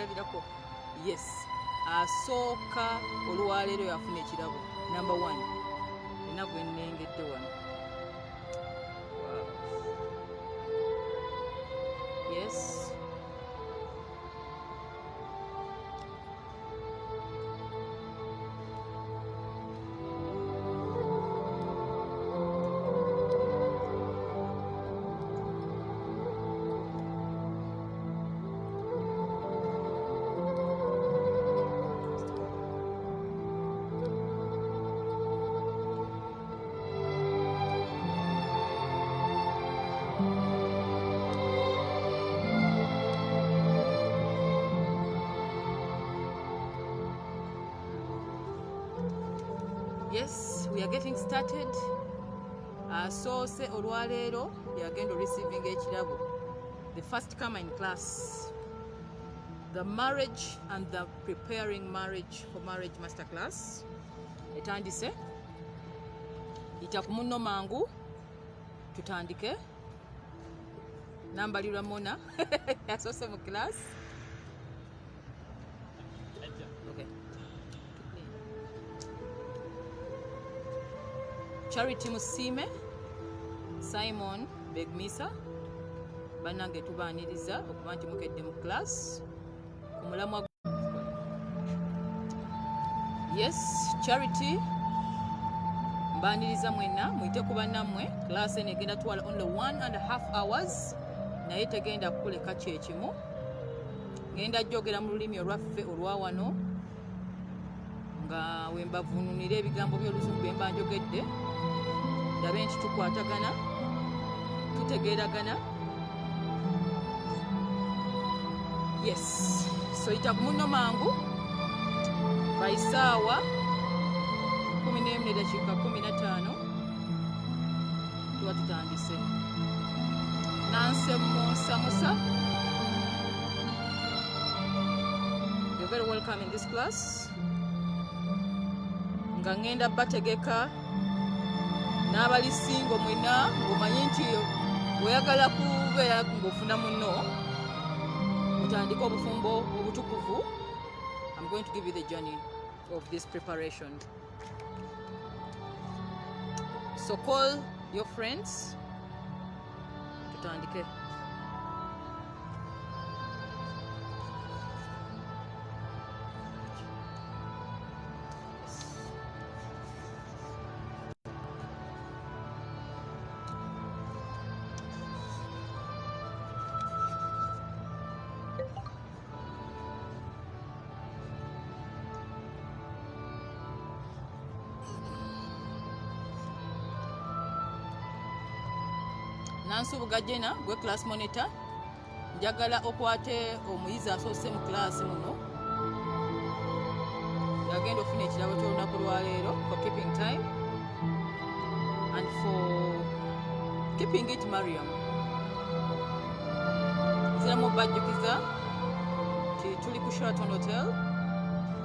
kirabirako. Yes. Asooka olwaleero yafuna ekirabo. Number 1. Ennaku ennengedde wano. Wow. Yes. Yes, we are getting started. So se olwaleero yagenda receiving ekirabo. The first comer in class. The marriage and the preparing marriage for marriage masterclass. Etandise. Ita ku munno mangu. Tutandike. Nambalirwa Mona. Yasose mu class. Okay. Charity Musime, Simon Begmisa, banange tubaaniriza okuba nti mukedde mu class. Omulamwa. Yes, Charity mbaaniriza mwenna muyite ku bannammwe. Class eno egenda twala only 1.5 hours. Naye tegenda kukuleka kyekimu. Ngenda jjogera mu lulimi olwaffe olwa wano nga wembavuunulira ebigambo by'Oluzungu bye mba njogedde. Ndabe nti tukwatagana, tutegeeragana. Yes. So ita ku munno mangu by ssaawa 11:15 tuba tutandise. Nanse Musa. You're very welcome in this class. Nga ngenda bategeka n'abali singo mwena ng'omanyi nti weeyagala kubeera ng'ofuna munno mutandika obufumbo obutukuvu. I'm going to give you the journey of this preparation. So call your friends. Tutandike. Nansubuga Jena gwe class monitor. Njagala okwate omuyizi asoose mu class muno. Yagenda ofuna ekirabo ky'olunaku lwaleero for keeping time and for keeping it Mariam. Nziramu bajjukiza ti tuli ku Sheraton Hotel,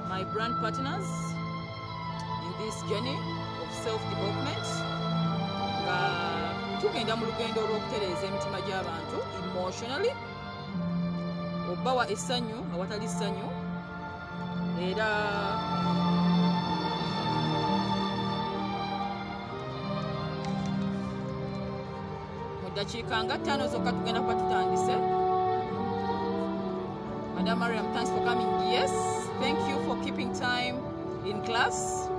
my brand partners in this journey of self-development. Tugenda mu lugendo olw'okutereeza emitima gy'abantu emotionally, obbawa essanyu awatali ssanyu, era mu ddakiika nga 5 zokka tugenda kuba tutandise. Madam Mariam, thanks for coming. Yes, thank you for keeping time in class.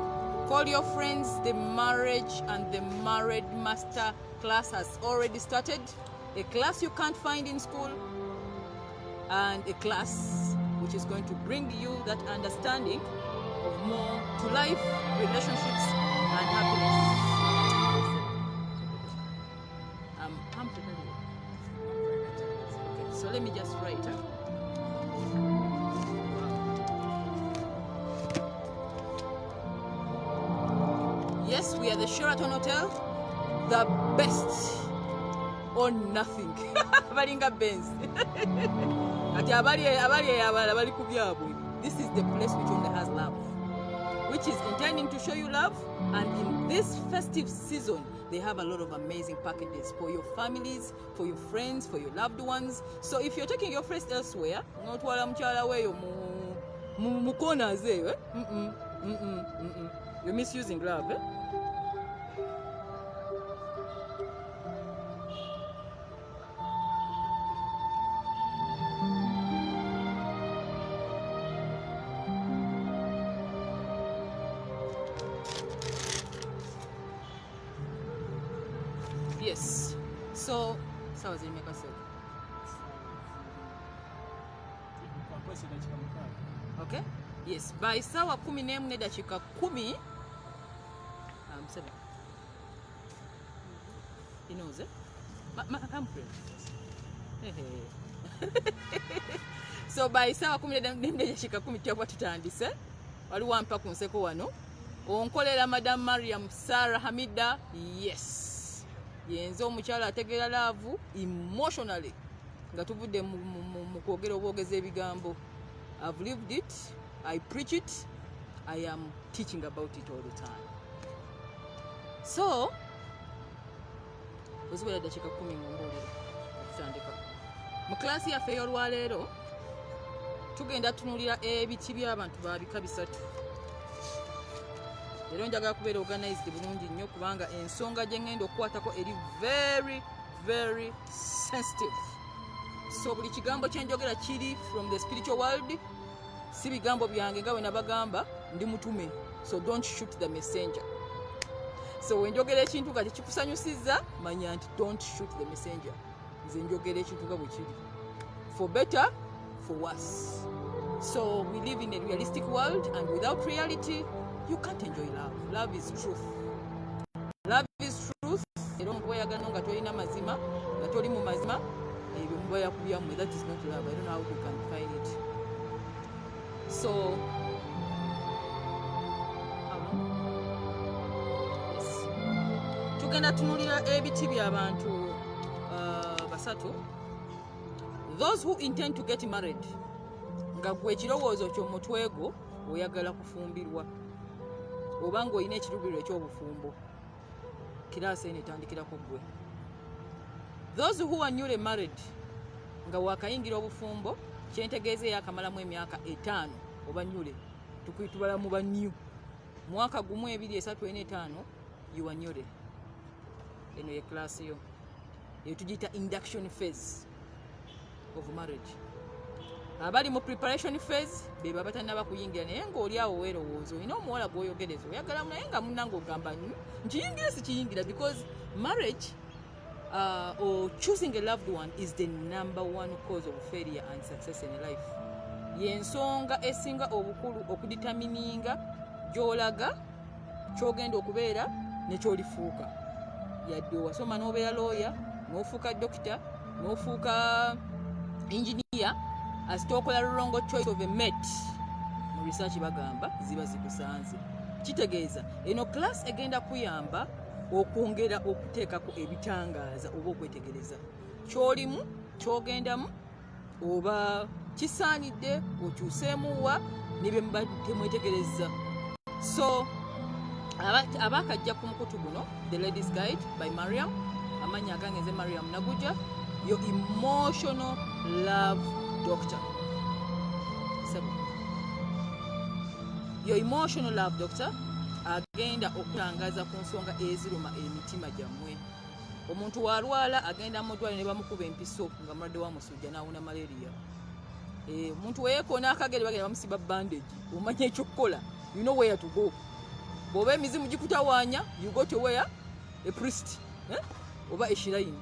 Call your friends. The marriage and the married master class has already started. A class you can't find in school, and a class which is going to bring you that understanding of more to life, relationships, and happiness. I'm prepared. Okay, so let me just write. Yes, we are the Sheraton Hotel, the best or nothing. Balinga Benz. This is the place which only has love. which is intending to show you love. And in this festive season, they have a lot of amazing packages for your families, for your friends, for your loved ones. So if you're taking your friends elsewhere, not while I'm away mu corners there, you're misusing love. Yes. So was in make us okay. Yes. By sawa 11 dakika 10. He knows it. I'm so by sawa 11 dakika 10 tyaba tutandise. Waliwo ampa ku nseko wano. Onkolera Madam Mariam Sarah Hamida. Yes. Yenze omukyala ategeera laavu emotionally nga tuvudde mu kwogera obwogezi ebigambo. I've lived it, I preach it, I am teaching about it all the time. So ozibera dakika 10 ngombolero tutandika mu klasi yaffe ey'olwaleero tugenda tunulira ebiti by'abantu babika bisatu. Leero njagala kubeera organized bulungi nnyo kubanga ensonga gye ngenda okukwatako eri very very sensitive. So buli kigambo kyenjogera kiri from the spiritual world, si bigambo byange nga bwe nabagamba ndi mutume, so don't shoot the messenger. So wenjogera ekintu nga tekikusanyusiza manya nti don't shoot the messenger. Nze njogera ekintu nga bwe kiri, for better for worse. So we live in a realistic world, and without reality you can't enjoy love. Love is truth. Love is truth. Era okweyagala nga tolina mazima, nga toli mu mazima, ebyo muba yakubyamu. That is not love. I don't know how you can define it. So yes. Tugenda tunulira ebiti by'abantu basatu. Those who intend to get married. Nga gwe ekirowoozo ky'omutwego oyagala kufumbirwa. Obanga olina ekirubiriro eky'obufumbo, kiraasi eno etandikirako ggwe. Those who are newly married, nga wakayingira obufumbo, kyentegeeza yakamalamu emyaka 5 oba newly, tukuyitubala mu ba new. Mwaka gumu 2, 3, 4, 5, you are newly. Eno ye klasi yo. Eyo tugiyita induction phase of marriage. Abali mu preparation phase beba batanaba kuyingira naye ng'oli awo weerowooza olina omuwala gw'oyogereza oyagala naye nga munnange ogamba nkiyingira sikiyingira, because marriage or choosing a loved one is the #1 cause of failure and success in life. Yensonga esinga obukulu okuditamininga gy'olaga ky'ogenda okubeera ne ky'olifuuka. Yadde wasoma n'obeera lawyer, n'ofuuka doctor, n'ofuuka engineer, asitokola wrong choice of a mate. Mu research bagamba ziba zikusanze. Kitegeeza eno class egenda kuyamba okwongera okuteekako ebitangaaza oba okwetegereza ky'olimu, ky'ogendamu, oba kisaanidde okyuseemuwa ne bye muba temwetegereza. So abakajja ku mukutu guno, The Ladies Guide by Mariam, amanya agange nze Mariam Naguja, your emotional love doctor. Your emotional love doctor agenda okutangaza ku nsonga eziruma emitima gyammwe. Omuntu walwala agenda mu ddwaliro ne bamukuba empiso nga mulwadde wa musujja n'awona malaria. Omuntu weyekoona akagere bagenda bamusiba bandage, omanya ekyokukola, you know where to go. Bw'oba emizimu gikutawaanya, you go to where? A priest, oba a shrine.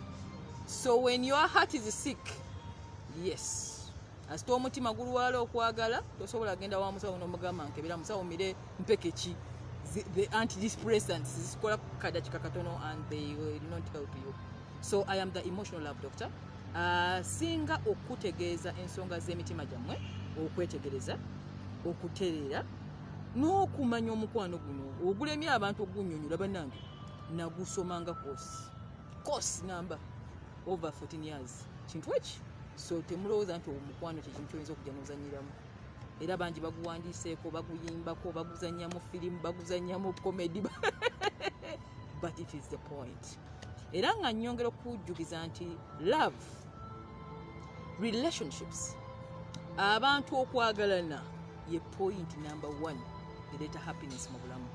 So when your heart is sick, yes, asita omutima gulwala okwagala, tosobola agenda wa musawo n'omugamba nkebera musawo mire mpekeki. The antidepressants zikola kadakika katono and they will not help you. So I am the emotional love doctor. Singa okutegeeza ensonga z'emitima gyammwe, okwetegereza, okutereera, n'okumanya omukwano guno. Ogulemye abantu ogunnyonnyola bannange, nagusomanga course number over 14 years. Kintu eki. So temulowooza nti omukwano kye kintu kyoyinza okujja n'ozanyiramu. era bangi baguwandiiseeko baguyimbako baguzannyamu firimu baguzannyamu comedy but it is the point. Era nga nnyongera okujjukiza nti love, relationships, abantu okwagalana ye point number 1 ereeta happiness mu bulamu.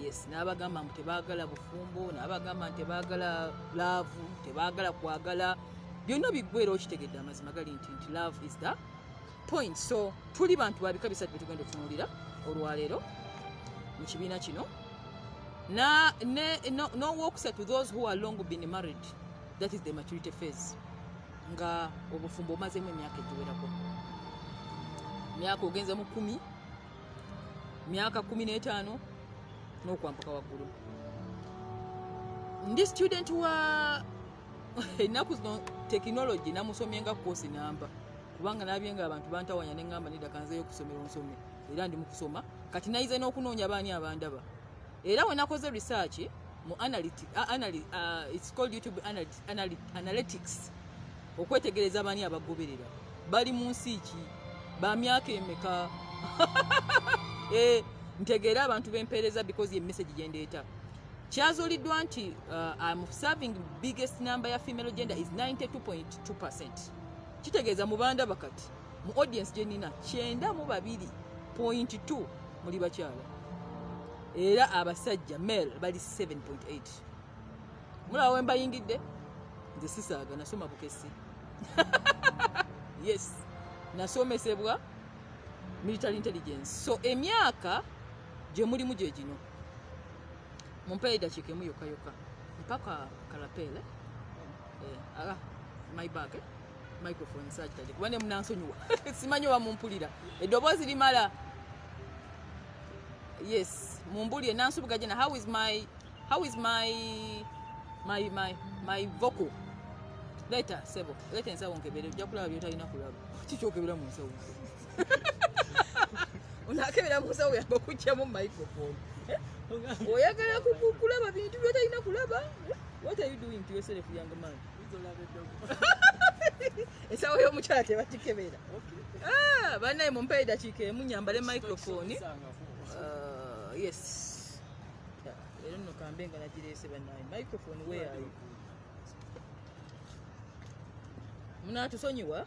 Yes, n'abagamba nti tebaagala bufumbo, n'abagamba nti tebaagala laavu, tebaagala kwagala, byonna biggweera okitegedde amazima gali nti love is the point. So tuli bantu babika bisatu bye tugenda okutunuulira olwaleero mu kibiina kino. N'owokisa to those who are long been married, that is the maturity phase. Nga obufumbo omazemu emyaka egiwerako, myaka ogenze mu 10, myaka 15 n'okwambuka waggulu. Ndi student wa ennaku zino technology namusomye nga kosi namba, kubanga nabyenga abantu bantawanya ne ngamba nedda kanzeeyo okusomera onsome, era ndi mu kusoma kati nayize n'okunoonya baani abandaba. Era we nakoze research mu it's called YouTube analytics, okwetegereza baani abagoberera bali mu nsi ki, ba myaka emeka ntegeera abantu bempeereza because ye message gyendeeta. Kyazuuliddwa nti I'm serving biggest number ya female gender is 92.2%. Kitegeeza mu bandaba kati mu audience gye nina 92.2 muli bakyala, era abasajja male bali 7.8. Mulaba we mbayingidde? Nze sisaaga, nasoma bukesi. Yes, nasomesebwa military intelligence. So emyaka gye mulimu gye gino. Mumpe eddakiika emu yokka mpaka kalapele my bag microphone sajitaje kuba ne munansonyiwa simanyi wa mumpulira eddoboozi limala. Yes, mumbulire nansubuga jena. How is my vocal? Later sebo leta ensawo nkebere ojja kulaba byotalina kulaba. Kikyokebera mu nsawo onakebera mu nsawo yaba okujja mu microphone. Oyagala kulaba bintu byotalina kulaba. What are you doing to yourself, young man? Ensawo y'omukyala tebatikebera. Bannaye mumpe eddakiika emu nyambale microphone. Yes. Era nno kambe nga nagireese bannaye. Microphone where are you? Munatusonyiwa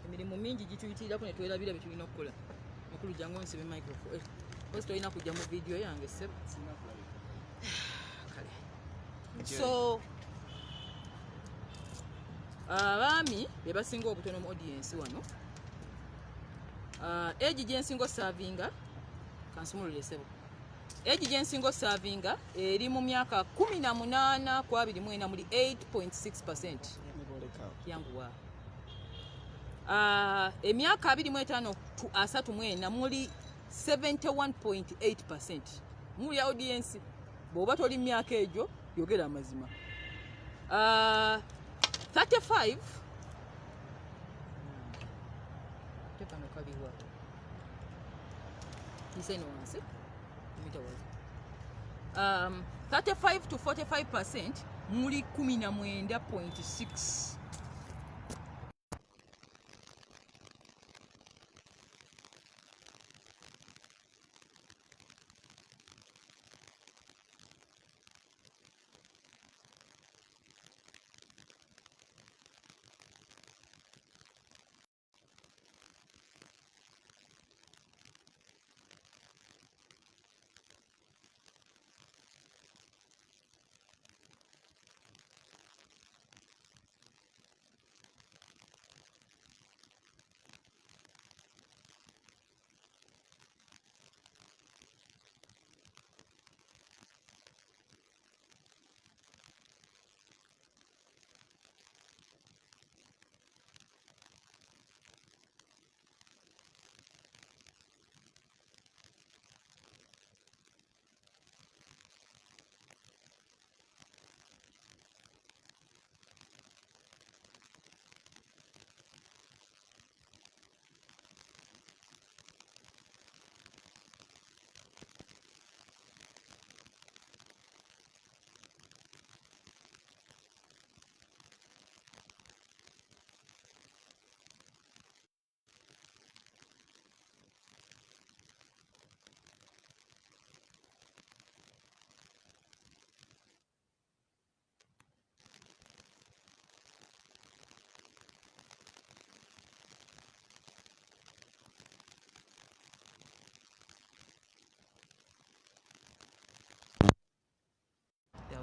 emirimu mingi gituyitirako ne twerabira bye tulina okukola. Mukulu jangu onsibe microphone. Kozi tolina kujja mu video yange sebo. Kale. So abaami be basinga obutono mu audience wano. Age gyensinga osavinga kansumulule sebo. Age gyensinga osavinga eri mu myaka 18 ku 24 muli 8.6% yangu wa. Emyaka 25 tu 34 muli 71.8%. Muli audience bw'oba toli myaka egyo yogera amazima. 35 tepano kaliwa niseno wansi mitawazi 35 to 45% muli 19.6.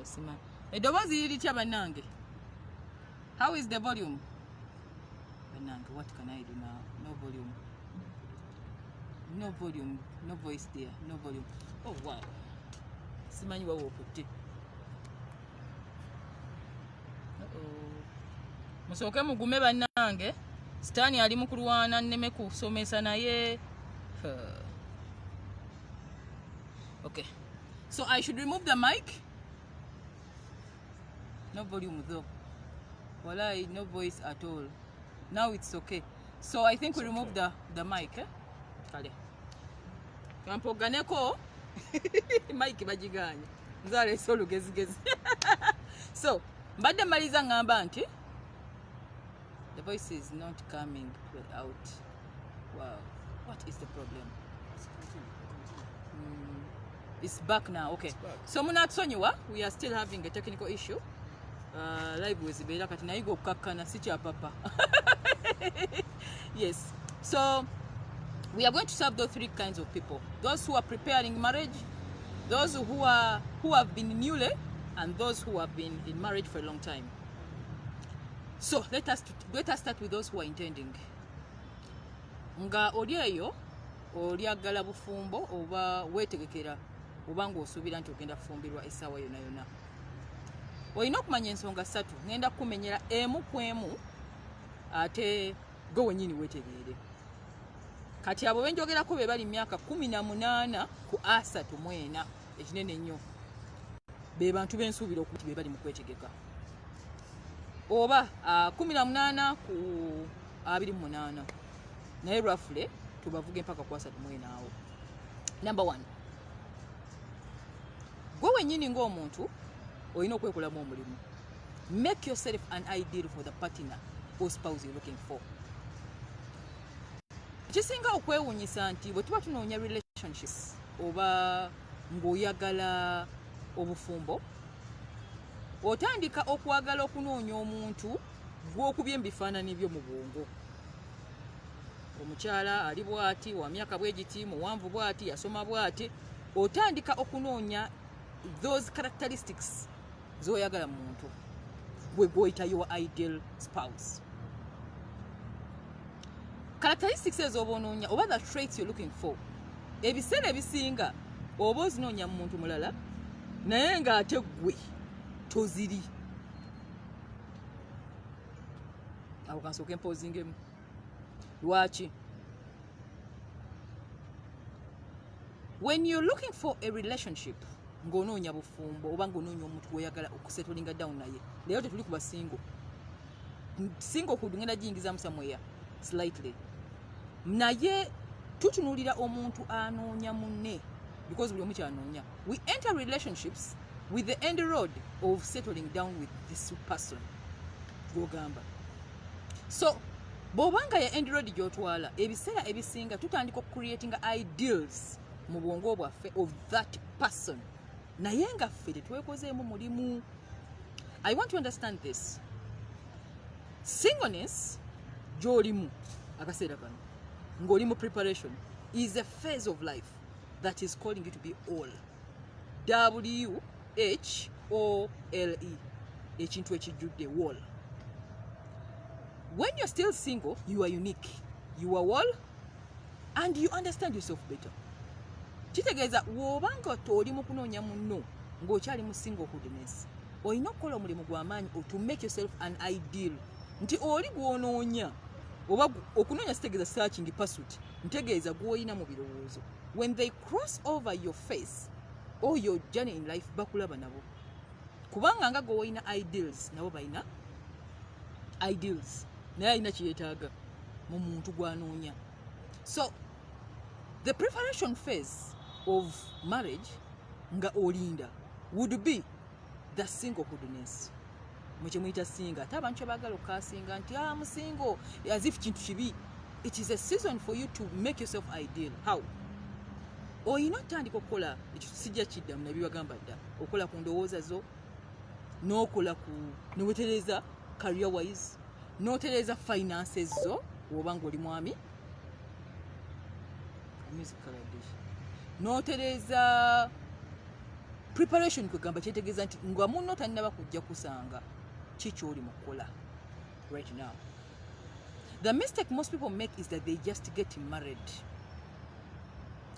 sima eddoboozi liritya bannange? How is the volume bannange? What can I do now? No volume, no volume, no voice there, no volume. Oh wow, simanyi wawe okutte. Musooke mugume bannange, sitaani ali mu kulwana nneme kusomesa naye. Okay, so I should remove the mic. No volume though. Walai, no voice at all. Now it's okay. So I think we remove the mic. Kale. Kampoganeko. Mic bajiganye. Nzale solo gezi. So, mbadde maliza ngamba nti the voice is not coming out. Wow. What is the problem? It's back now. Okay. So munatsonyiwa, we are still having a technical issue. Live was better kati nayigo kukakkana si kya papa. Yes. So we are going to serve those three kinds of people: those who are preparing marriage, those who have been newly, and those who have been in marriage for a long time. So let us start with those who are intending. Nga olieyo olyagala bufumbo oba wetegekera oba ng'osuubira nti ogenda kufumbirwa essaawa yonna yonna. Olina okumanya ensonga ssatu, ngenda kumenyera emu ku emu ate gwe wennyini weetegeere. Kati abo benjogerako be bali myaka 18 ku 34 ekinene ennyo, be bantu bensuubira okuti be bali mu kwetegeka, oba 18 ku 28 naye roughly tubavuge mpaka ku 34 awo. Number 1, gwe wennyini ng'omuntu olina okwekolamu omulimu. Make yourself an ideal for the partner or spouse you're looking for. Kisinga okwewunyisa nti bwe tuba tunoonya relationships oba ng'oyagala obufumbo, otandika okwagala okunoonya omuntu gw'okubya ebifaananyi byo mu bwongo. Omukyala ali bw'ati, wa myaka bwe giti, muwanvu bw'ati, yasoma bw'ati. Otandika okunoonya those characteristics zoyagala muntu gwe goyita your ideal spouse. Characteristics ezo bonoonya oba the traits you're looking for, ebiseera ebisinga oba ozinoonya mu muntu mulala naye ng'ate gwe toziri. Awo kansooke mpozingemu. Lwaki? When you're looking for a relationship, ng'onoonya bufumbo oba ng'onoonya omuntu gw'oyagala okusettlinga down naye. Leero tetuli kuba single. Single kudu ngenda giyingiza mu somewhere slightly. Naye tutunuulira omuntu anoonya munne because buli omu kyanoonya. We enter relationships with the end road of settling down with this person gw'ogamba. So bw'obanga ya end road gy'otwala, ebiseera ebisinga tutandika creating ideals mu bwongo bwaffe of that person. Naye nga ffe tetwekozeemu mulimu. I want to understand this. Singleness gy'olimu akaseera kano ng'oli mu preparation is a phase of life that is calling you to be all. WHOLE, ekintu ekijjudde whole. When you're still single, you are unique, you are whole, and you understand yourself better. Kitegeeza w'obanga oli mu kunoonya munno ng'okyali mu singlehoodness, olina okukola omulimu gw'amaanyi to make yourself an ideal. Nti oli gw'onoonya oba okunoonya kitegeeza searching pursuit, ntegeeza gw'olina mu birowoozo. When they cross over your face or your journey in life, bakulaba nabo. Kubanga nga gw'olina ideals, nabo balina ideals. Naye alina kyetaaga mu muntu gw'anoonya. So the preparation phase of marriage nga olinda would be the singlehoodness. Mwe muyita singa. Ate abantu kyebagala okukasinga nti musingo as if kintu kibi. It is a season for you to make yourself ideal. How? Olina otandika okukola ekyo sijja kiddamu nabibagamba dda. Okola ku ndowooza zo, n'okola ku newetereza career wise, n'otereza finances zo oba ng'oli mwami, n'otereza Preparation kwegamba kyetegeeza nti nga munno tannaba kujja kusanga kikyoli mu kukola right now. The mistake most people make is that they just get married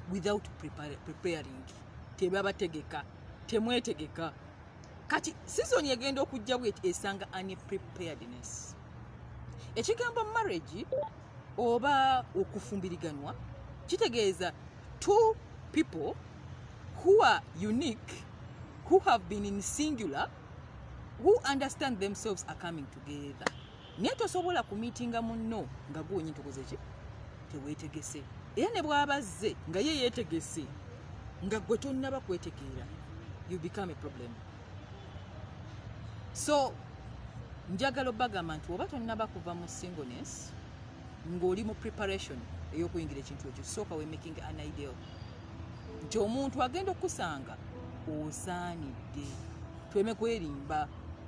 without preparing. Tebabategeka, temwetegeka. Kati season yagenda okujja bweti esanga unpreparedness. Ekigambo marriage oba okufumbiriganwa kitegeeza two people who are unique, who have been in singular, who understand themselves are coming together. Naye tosobola kumiitinga munno nga gwonyi ntokoze ki teweetegese. Era ne bw'abazze nga ye yeetegese nga gwe tonnaba kwetegeera, you become a problem. So njagala obbagamba nti oba tonnaba kuva mu singleness ng'oli mu preparation ey'okuyingira ekintu ekyo, sooka we making an ideal nti omuntu agenda okusanga osaanidde. Tweme kwerimba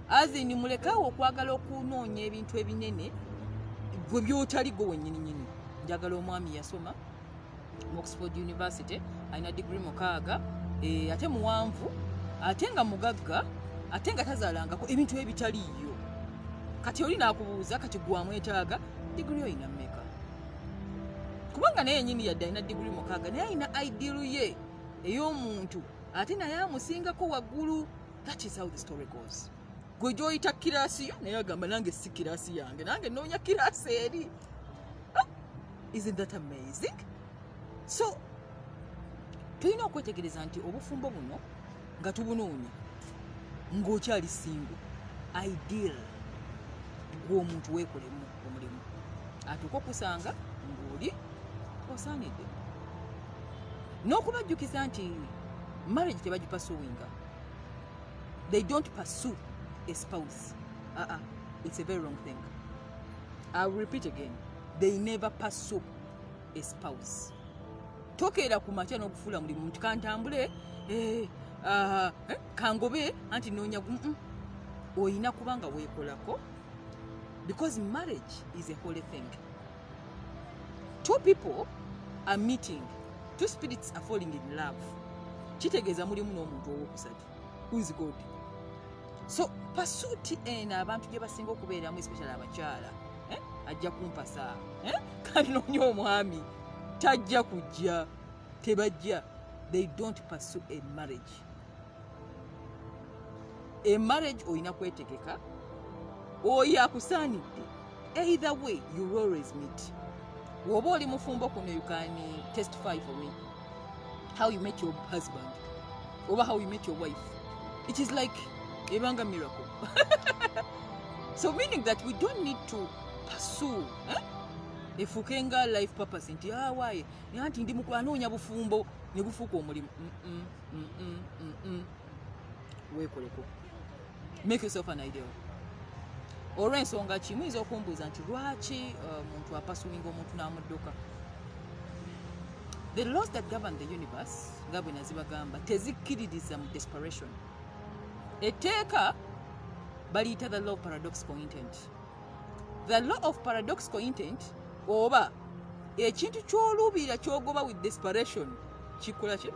azini mulekawo okwagala okunoonya ebintu ebinene gwe byotali gwe wennyininyini. Njagala omwami yasoma mu Oxford University, alina degree mukaaga, ate muwanvu, ate nga mugagga, ate nga tazaalangako ebintu ebitaliiyo. Kati oli naakubuuza kati gwamwetaaga degree oyina mmeka? Kubanga naye yennyini yadde alina degree mukaaga naye alina ideal ye ey'omuntu ate naye amusingako waggulu. That is how the story goes. Gwe gy'oyita kiraasi yo naye agamba nange si kiraasi yange, nange noonya kiraasi eri. Isn't that amazing? So tulina okwetegereza nti obufumbo buno nga tubunoonya ng'okyali single, ideal gw'omuntu weekolemu omulimu, atuuka okusanga ng'oli osaanidde. N'okubajjukiza nti marriage tebagipasuwinga. They don't pursue a spouse. It's a very wrong thing. I'll repeat again. They never pursue a spouse. Tokeera ku makya n'okufuula mulimu nti kantambule kangobe anti noonya oyina kubanga weekolako, because marriage is a holy thing. Two people are meeting, two spirits are falling in love. Kitegeeza mulimu n'omuntu ow'okusatu. Who is God? So pursuit eno abantu gye basinga okubeeramu, especially abakyala, ajja kumpasa, kandi noonya omwami tajja kujja, tebajja. They don't pursue a marriage. A marriage oyina kwetegeka, oyo akusaanidde. Either way you always meet. Woba oli mufumbo kuno you can testify for me how you met your husband or how you met your wife. It is like a miracle. So meaning that we don't need to pursue efukenga life purpose nti why nti ndi mukwanoonya bufumbo ne bufuuka omulimu. Weekoleko. Make yourself an ideal. Olw'ensonga ki muyinza okumbuuza nti lwaki omuntu apasuwinga omuntu n'amudduka. The laws that govern the universe nga bwe nazibagamba tezikkiririza mu desperation. Etteeka baliyita the law of paradoxical intent. The law of paradoxical intent oba ekintu ky'oluubirira ky'ogoba with desperation kikola ki?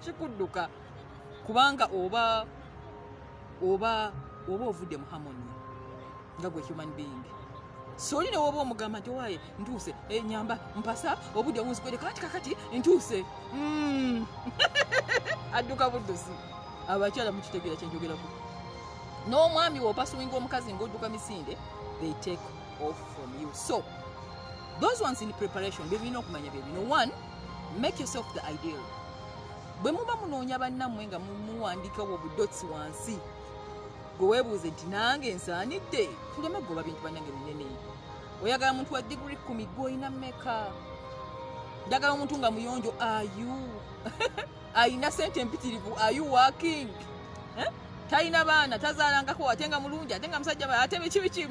Kikudduka. Kubanga oba ovudde mu harmony nga gwe human being. So oli ne woba omugamba nti waaye ntuuse nyamba mpasa obudde munzikwere kakati ntuuse adduka buddusi. Abakyala mukitegeera kye njogerako. N'omwami w'opasuwinga omukazi ng'odduka misinde, they take off from you. So those ones in preparation bye birina okumanya bye bino. One, make yourself the ideal. Bwe muba munoonya bannammwe nga muwandiikawo obudotsi wansi gwe weebuuze nti nange nsaanidde, tuleme goba bintu bannange binene. Oyagala muntu wa diguri 10 gw'olina mmeka? Njagala omuntu nga muyonjo, are you? Ayina sente mpitirivu, are you working? Talina baana, tazaalangako, ate nga mulungi, ate nga musajja, ate biki.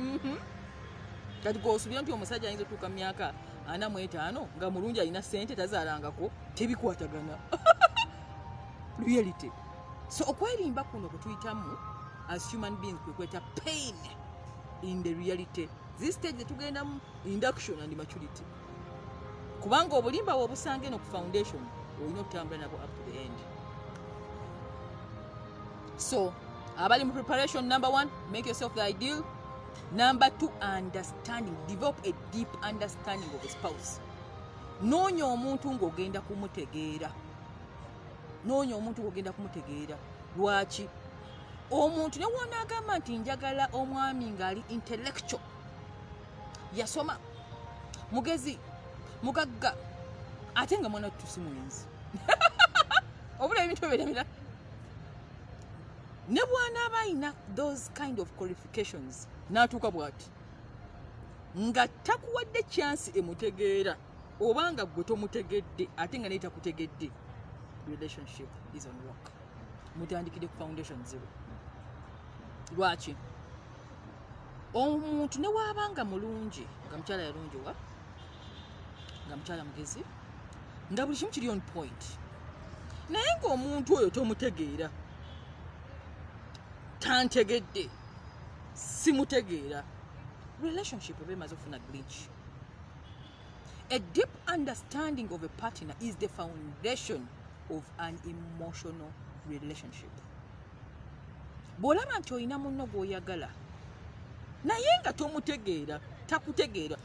Kati gw'osuubira nti omusajja ayinza otuuka mu myaka 45 nga mulungi alina sente tazaalangako, tebikwatagana. Reality. So okwerimba kuno kwe tuyitamu as human beings kwekweta pain in the reality. This stage tugendamu induction and maturity. Kubanga obulimba obusange no ku foundation olina okutambula nabo up to the end. So abali mu preparation, number 1, make yourself the ideal. Number 2, understanding. Develop a deep understanding of a spouse. Noonya omuntu ng'ogenda kumutegeera. Lwaki? Omuntu ne w'onaagamba nti njagala omwami ng'ali intellectual, yasoma, mugezi, mugagga, ate nga mwana tusi mwenzi. Obula ebintu ebirala. Ne bw'anaaba alina those kind of qualifications, n'atuuka bw'ati nga takuwadde chance emutegeera, obanga gwe tomutegedde ate nga naye takutegedde, relationship is on rock. Mutandikire ku foundation 0. Lwaki? Omuntu ne waabanga mulungi, nga mukyala yalungiwa, nga mukyala mugezi, nga buli kimu kiri on point, naye ng'omuntu oyo tomutegeera, tantegedde, simutegeera, relationship eba emaze okufuna glitch. A deep understanding of a partner is the foundation of an emotional relationship. Bw'olaba nti olina munno gw'oyagala naye nga tomutegeera, takutegeera,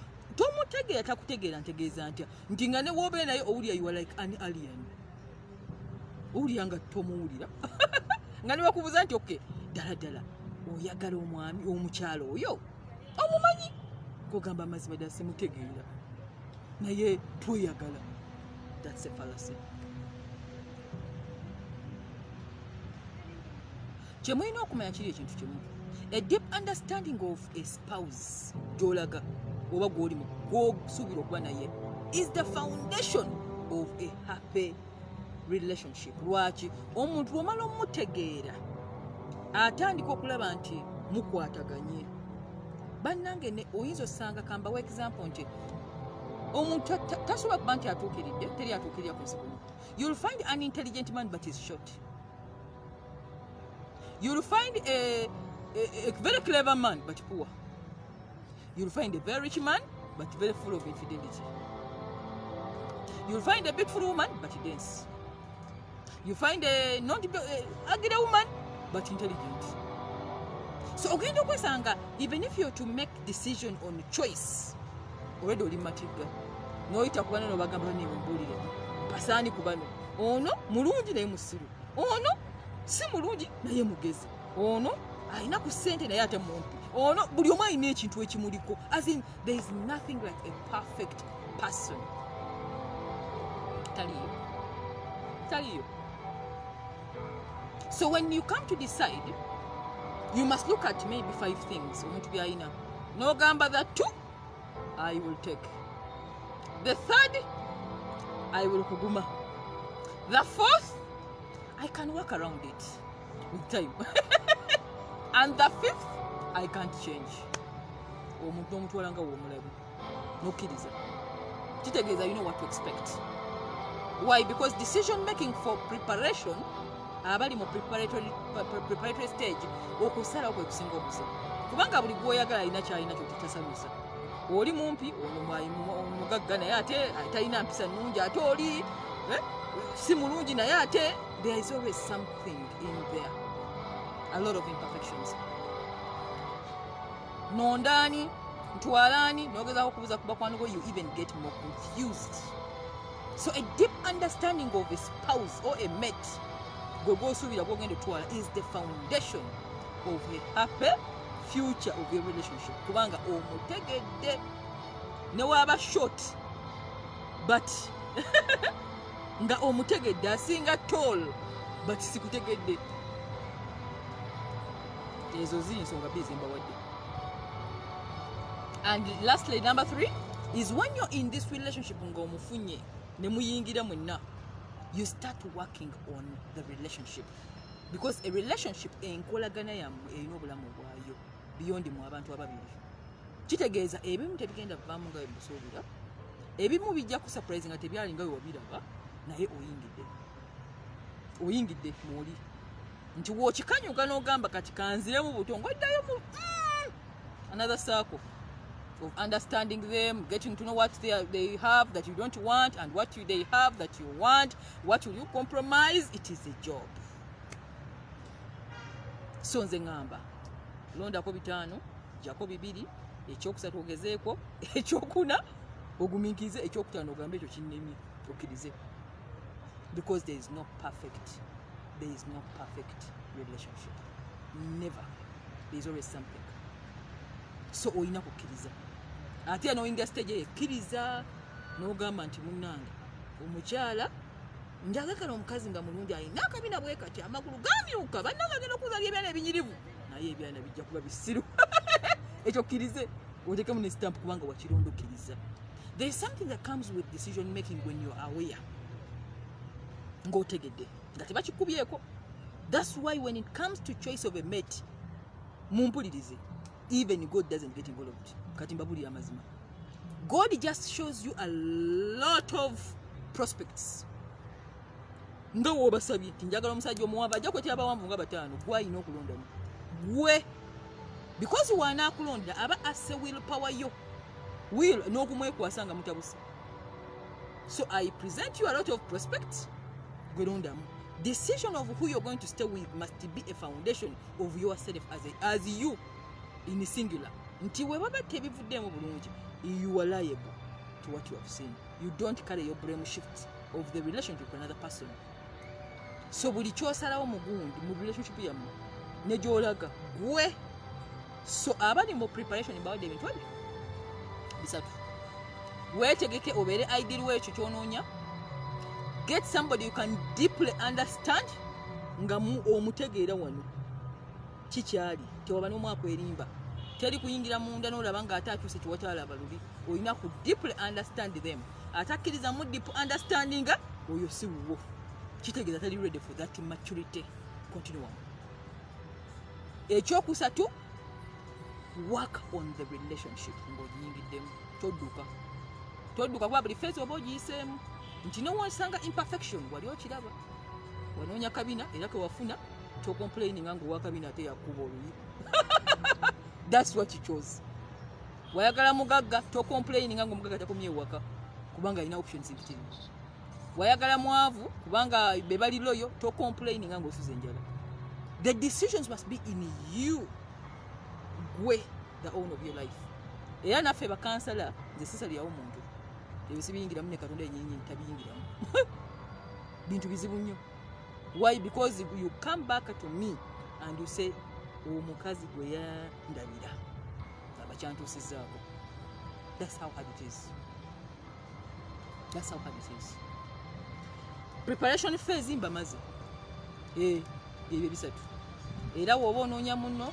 takutegeera, ntegeeza ntya? Nti nga ne w'obeera naye owulira you are like an alien. Owulira nga tomuwulira. Nga ne bakubuuza nti okay, ddala oyagala omwami omukyala oyo omumanyi, gogamba amazima ddala simutegeera naye tweyagala. That's a fallacy. Kye mulina okumanya kiri ekintu kimu. A deep understanding of a spouse gy'olaga oba gw'osuubira okuba naye is the foundation of a happy relationship. Lwaki? Omuntu omala omutegeera atandika okulaba nti mukwataganye. Bannange ne oyinza osanga kambawo example nti omuntu tasobola kuba nti atuukiridde, teri atuukirira ku nsi kuno. You'll find an intelligent man but is short. You'll find a very clever man but poor. You'll find a very rich man but very full of infidelity. You'll find a beautiful woman but dense. You find a ugly woman but intelligent. So ogenda okwesanga even if you're to make decision on choice, already oli matiga noyita kubana no bagamba niwe mbulire pasaani kubano ono mulungi naye musiru, ono si mulungi naye mugezi, ono alina ku ssente naye ate mumpi, ono buli omu alina ekintu ekimuliko. As in there is nothing like a perfect person. Taliyo. So when you come to decide, you must look at maybe 5 things omuntu byalina n'ogamba that 2 I will take, the 3rd I will kuguma, the 4th I can work around it with time and the 5th I can't change. Omuntu omutwala nga w'omulabi nokkiriza, kitegeeza you know what to expect. Why? Because decision making for preparation, abali mu preparatory stage, okusalawo kwe kusinga obuzibu, kubanga buli gw'oyagala alina kyalina kyotitasanyusa. Oli mumpi, ono mugagga naye ate talina mpisa nnungi, ate oli si mulungi naye ate there is always something in there, a lot of imperfections. Nondaani, ntwalaani, n'ogezaako okubuuza ku bakwano go, you even get more confused. So a deep understanding of a spouse or a mate is the foundation of a happy future of a relationship. Kubanga omutegedde ne waba short but nga omutegedde asinga tall but sikutegedde. Ezo zinsonga bizimbawadde. And lastly, number 3 is when you're in this relationship nga omufunye ne muyingira mwenna, you start working on the relationship, because a relationship enkolagana yammwe erina obulamu bwayo beyond mu abantu ababiri. Kitegeeza ebimu tebigenda vaamu nga emusuubira, ebimu bijja ku surprise nga tebyali nga wabiraba, naye oyingidde mwoli nti wookikanyuka n'ogamba kati kanziremu buto ng'oddayo mu another circle of understanding them, getting to know what they have that you don't want and what they have that you want. What will you compromise? It is a job. So nze ngamba londako 5 jako 2 ekyokusatu ogezeeko ekyokuna ogumiikirize ekyokutaano ogambe ekyo kinnemye okkirize because there is no perfect relationship, never. There is always something. So oyina kukkiriza ate n'oyinga stage ekkiriza n'ogamba nti munnange omukyala njagakala omukazi nga mulungi ayina akabina bwe kati amagulu gamyuka bannange agenda okuzala ebyana ebinyirivu naye ebyana bijja kuba bisiru ekyo kkirize otekemu ne stamp kubanga wakirondo kkiriza. There is something that comes with decision making when you are aware ng'otegedde nga tebakikubyeko. That's why when it comes to choice of a mate mumpulirize, even God doesn't get involved. Kati mbabulira amazima, God just shows you a lot of prospects nga woobasabye nti njagala omusajja omuwanvu ajja kwetya abawanvu nga 5 gwayina okulondamu gwe because wanaakulonda aba asse will power yo will n'okumwekwasa nga mutabusa. So I present you a lot of prospects gwe londamu. Decision of who you're going to stay with must be a foundation of yourself as you in singular. Nti we baba tebivuddemu bulungi, you are liable to what you have seen. You don't carry your blame shift of the relationship with another person. So buli kyosalawo mugundi mu relationship yamu ne gyolaga gwe. So abali mu preparation mbawadde ebintu ebyo bisatu. Weetegeke obeere ideal w'ekyo kyonoonya. Get somebody you can deeply understand nga omutegeera wano kikyali tewaba n'omwaka erimba teri kuyingira munda n'olaba nga ate akyuse kiwatalaba lubi. Olina ku deeply understand them. Atakkiriza mu deep understanding oyo si wuwo, kitegeeza tali ready for that maturity continuum. Ekyokusatu, work on the relationship ng'ogiyingiddemu. Todduka kuba buli phase oba ogiyiseemu nti nowasanga imperfection wali okiraba wanoonya kabina era kewafuna tocomplaining nga owakabina ate yakuba oluyi. That's what you chose. Wayagala mugagga tocomplaining nga omugagga takomye ewaka kubanga alina options empitiri. Wayagala mwavu kubanga be bali loyo tocomplaining nga osuze enjala. The decisions must be in you, gwe the owner of your life. Era naffe bakansala nze sisalirawo muntu ebyo sibiyingiramu ne Katonda yennyini tabiyingiramu. Bintu bizibu nnyo. Why? Because you come back to me and you say omukazi gwe yandabira abakyantuusizaako. That's how hard it is. That's how hard it is. Preparation phase mbamaze ebyo bisatu. Era woba onoonya munno,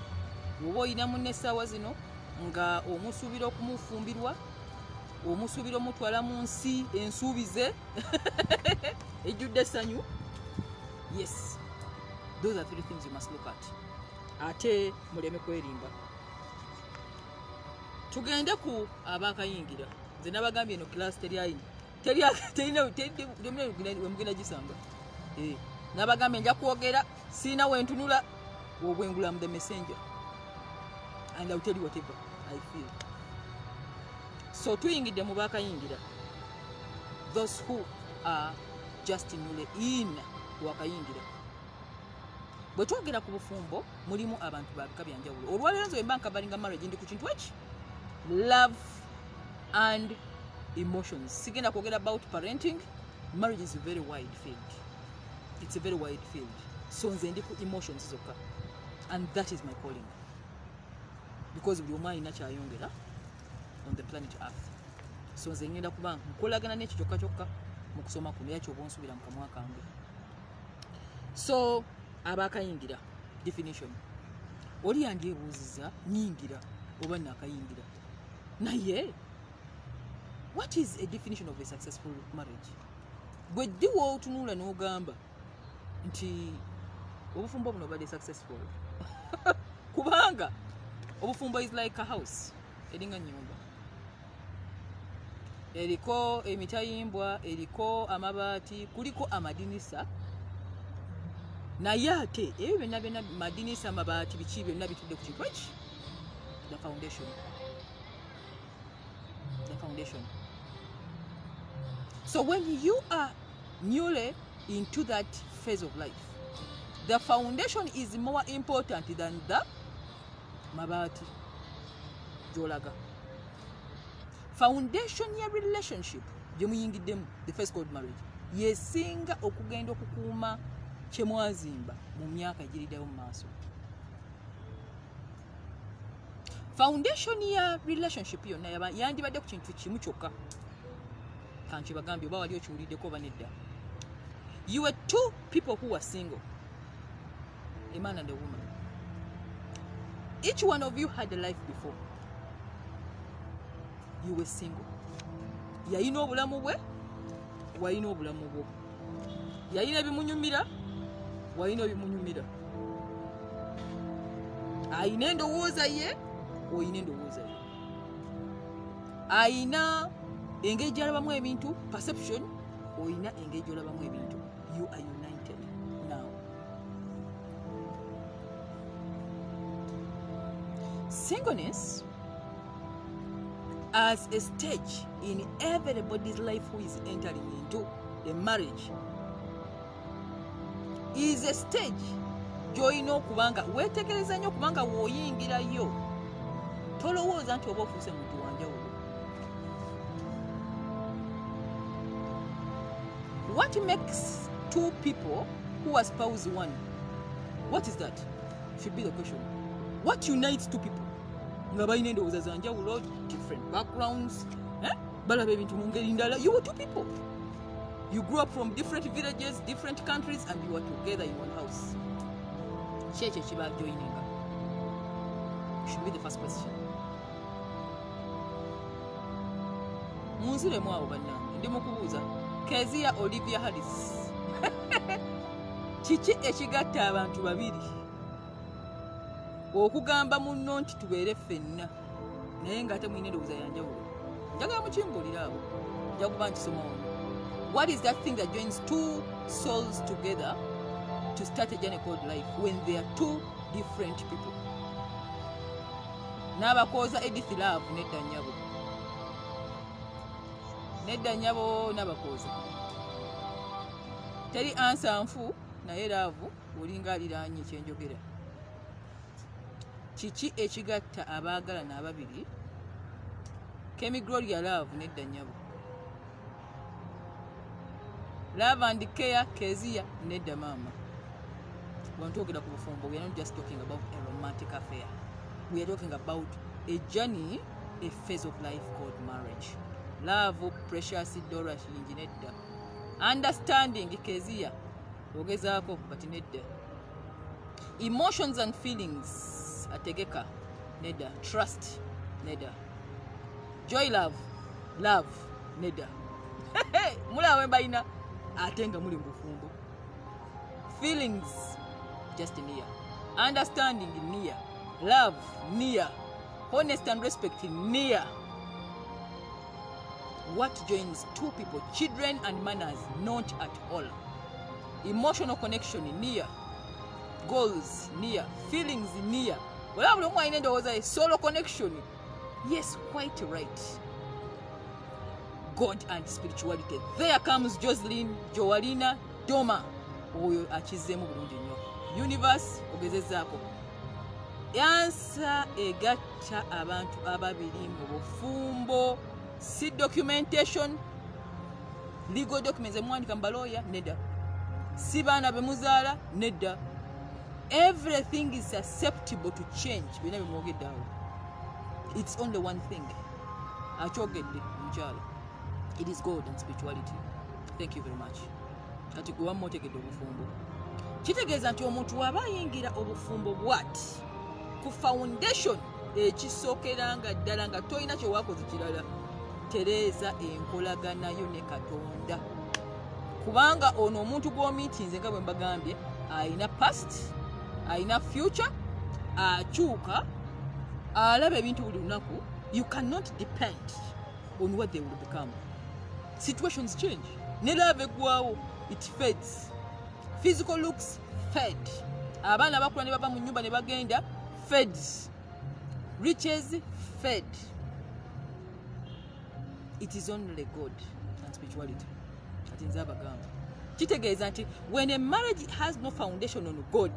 woba oyina munno essaawa zino nga omusuubira okumufumbirwa, omusuubira omutwala mu nsi ensuubize ejjudde essanyu. Yes, those are 3 things you must look at. Ate muleme kwerimba. Tugende ku abakayingira. Nze nabagambye eno class terina wemugenda gisamba. Nabagambye nja kwogera siina wentunula wobwengula the messenger and I'll tell you whatever I feel. So tuyingidde mu bakayingira, those who are just newly in wakayingira. Bwe twogera ku bufumbo mulimu abantu babika byanjawulo. Olwaleero nze wemba balinga marriage ndi ku kintu eki love and emotions. Sigenda kwogera about parenting. Marriage is a very wide field. It's a very wide field. So nze ndi ku emotions zokka, and that is my calling, because buli omu alina kyayongera on the planet Earth. So nze ngenda kuba nkolagana n'ekyo kyokka mu kusoma kuno yakyo oba onsubira mu kamwa kange. So abakayingira definition. Oli yandyebuuziza nyingira oba nakayingira. Naye what is a definition of a successful marriage? Gwe ddiwo otunula n'ogamba nti obufumbo buno bade successful. Kubanga obufumbo is like a house. Eringa nyumba. Eriko emitayimbwa, eriko amabaati, kuliko amadinisa. Naye ate ebyo byonna madinisa, amabaati, biki byonna bitudde ku kintu eki? The foundation. The foundation. So when you are newly into that phase of life, The foundation is more important than the mabati jolaga. Foundation ya relationship gyemuyingiddemu, the first called marriage, yesinga okugenda okukuuma kyemwazimba mu myaka egiriddayo mu maaso. Foundation ya relationship yonna yandibadde ku kintu kimu kyokka. Kanki bagambye oba wali okiwuliddeko oba nedda. You were two people who were single, a man and a woman. Each one of you had a life before. You were single. Yalina obulamu bwe, walina obulamu bwo. Yalina ebimunyumira, walina ebimunyumira. Ayina endowooza ye, oyina endowooza ye. Ayina engeri gy'alabamu ebintu, perception, oyina engeri gy'olabamu ebintu. You are united now. Singleness as a stage in everybody's life who is entering into a marriage is a stage gy'olina okubanga weetegereza nnyo kubanga w'oyingirayo tolowooza nti oba ofuuse muntu wanjawulo. What makes two people who are spouse one? What is that? Should be the question. What unites two people? Nga balina endowooza za njawulo, different backgrounds, balaba ebintu mu ngeri ndala. You were two people. You grew up from different villages, different countries, and you were together in one house. Kyekyo kiba joininga. Should be the first question. Munziremu awo bannange, ndi mu kubuuza. Kezia Olivia Harris. Kiki ekigatta abantu babiri? Okugamba munno nti tubeere ffenna naye ng'ate mulina endowooza ya njawulo. Njagala mukimbulira awo. Nja kuba nkisoma ono. What is that thing that joins two souls together to start a journey called life when they are two different people? N'abakooza Edith Love nedda nnyabo. Nedda nnyabo n'abakooza. Teri ansa nfu naye Love olinga aliraanye ekyenjogera. Kiki ekigatta abaagalana ababiri? Kemi Gloria Love nedda nnyabo. Love and Care Kezia nedda maama. Wantogera ku bufumbo, we are not just talking about a romantic affair. We are talking about a journey, a phase of life called marriage. Love, Precious, Dora, Shinji nedda. Understanding Kezia ogezaako but nedda. Emotions and feelings ategeka nedda. Trust nedda. Joy Love nedda. Mulawe bayina ate nga muli mu bufumbo. Feelings just near. Understanding near. Love near. Honest and respect near. What joins two people? Children and manners not at all. Emotional connection near. Goals near. Feelings near. Wala buli omu alina endowooza ye. Solo connection. Yes, quite right. God and spirituality. There comes Jocelyn, Joalina, Doma. Oyo akizzemu bulungi nnyo. Universe ogezezaako. Yansa egatta abantu ababiri mu bufumbo. Si documentation, legal documents emwandika mbaloya nedda. Si baana bemuzaala nedda. Everything is susceptible to change. Bina bimwogedde awo. It's only one thing. Akyogedde omukyala. It is God and spirituality. Thank you very much. Kati gwe wamu otegedde obufumbo. Kitegeeza nti omuntu aba ayingira obufumbo bw'ati ku foundation ekisookeranga ddala nga tolina kye waakoze kirala. Tereza enkolaganayo ne Katonda. Kubanga ono omuntu gw'omiitinze nga bwe mbagambye ayina past, ayina future, akyuka, alaba ebintu buli lunaku. You cannot depend on what they will become. Situations change. Ne love eggwawo, it fades. Physical looks fade. Abaana bakula ne bava mu nnyumba ne bagenda, fades. Riches fade. It is only God and spirituality. Kati nze abagamba. kitegeeza nti when a marriage has no foundation on God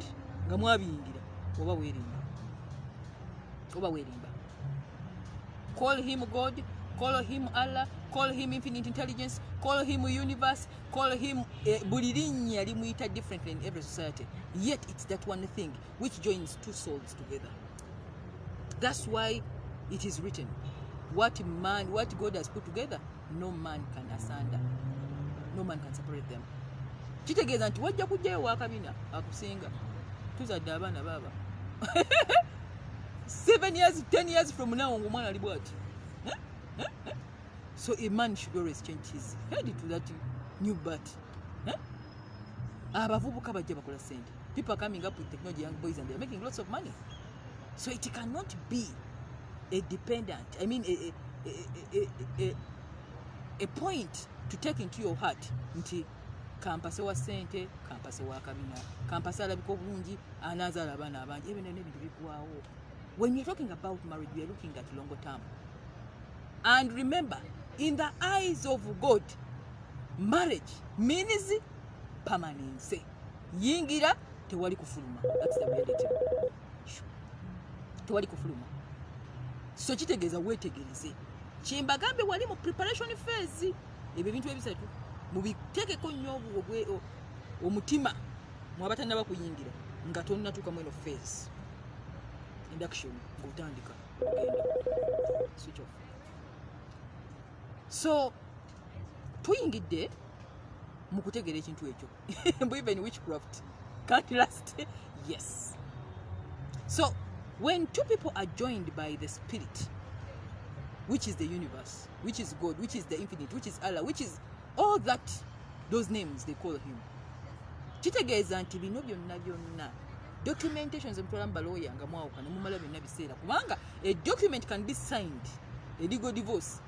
nga mwabiyingira oba weerimba call him God, call him Allah, call him infinite intelligence, call him universe, call him buli linnya limuyita differently in every society, yet it's that one thing which joins two souls together. That's why it is written, what God has put together, no man can asunder, no man can separate them. Kitegeeza nti wajja kujjayo wakabina akusinga tuzadde abaana baba 7 years 10 years from now ng'omwana ali bwati. So a man should always change his head to that new birth. Abavubuka bajja bakola sente. People are coming up with technology, young boys, and they're making lots of money. So it cannot be a dependent, I mean a point to take into your heart nti kampase wa sente, kampase wa kabina, kampase alabika obulungi, anazaala abaana abangi. Ebyo n'ebintu bigwawo. When you're talking about marriage, we are looking at longer term. And remember, in the eyes of God, marriage means permanence. Yingira tewali kufuluma. That's the reality. Tewali kufuluma. So kitegeeza weetegereze. Kyembagambe wali mu preparation phase. Ebyo bintu ebisatu mubiteekeko nnyo omutima mwabatannaba kuyingira nga tonnatuuka mu eno phase. Induction ng'otandika ogenda switch off. So tuyingidde mu kutegeera ekintu ekyo. Even witchcraft can't last. Yes. So when two people are joined by the spirit, which is the universe, which is God, which is the infinite, which is Allah, which is all that, those names they call him, kitegeeza nti bino byonna documentations emutwala mu balooya nga mwawuka ne mumala byonna biseera kubanga a document can be signed, a legal divorce,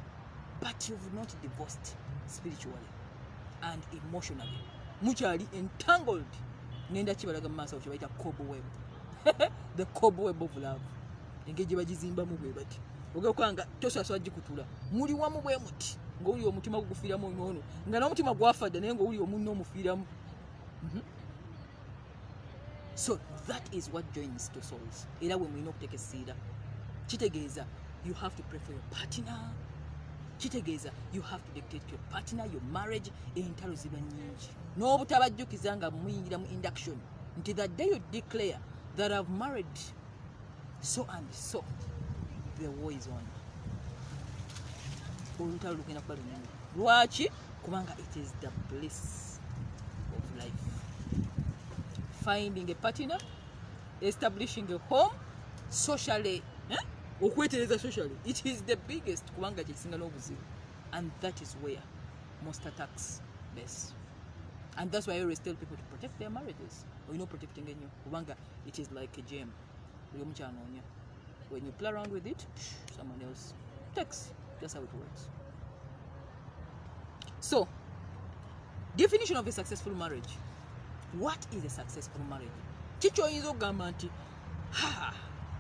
but you've not divorced spiritually and emotionally. Mukyali entangled nenda kibalaga mu maaso kyebayita cobweb. The cobweb of love. Engeri gye bagizimbamu bwe bati ogekanga tosaswa gikutula muli wamu bwe muti ng'oli omutima gugufiiramu ono nga n'omutima gwafadde naye ng'oli omunno omufiiramu. So that is what joins two souls. Era we mulina okuteeka essira kitegeeza you have to pray for your partner. Kitegeeza you have to dictate your partner, your marriage. Entalo ziba nnyingi n'obutabajjukiza nga muyingira mu induction nti the day you declare that I've married so and so, the war is on. Olutalo lugenda kuba lunene. Lwaki? Kubanga it is the bliss of life. Finding a partner, establishing a home, socially, okwetereza socially, it is the biggest kubanga kyekisinga n'obuzibu. And that is where most attacks base. And that's why I always tell people to protect their marriages. Or protecting ennyo kubanga it is like a gem. When you play around with it, someone else takes. That's how it works. So, definition of a successful marriage. What is a successful marriage? Chicho oyinza okugamba nti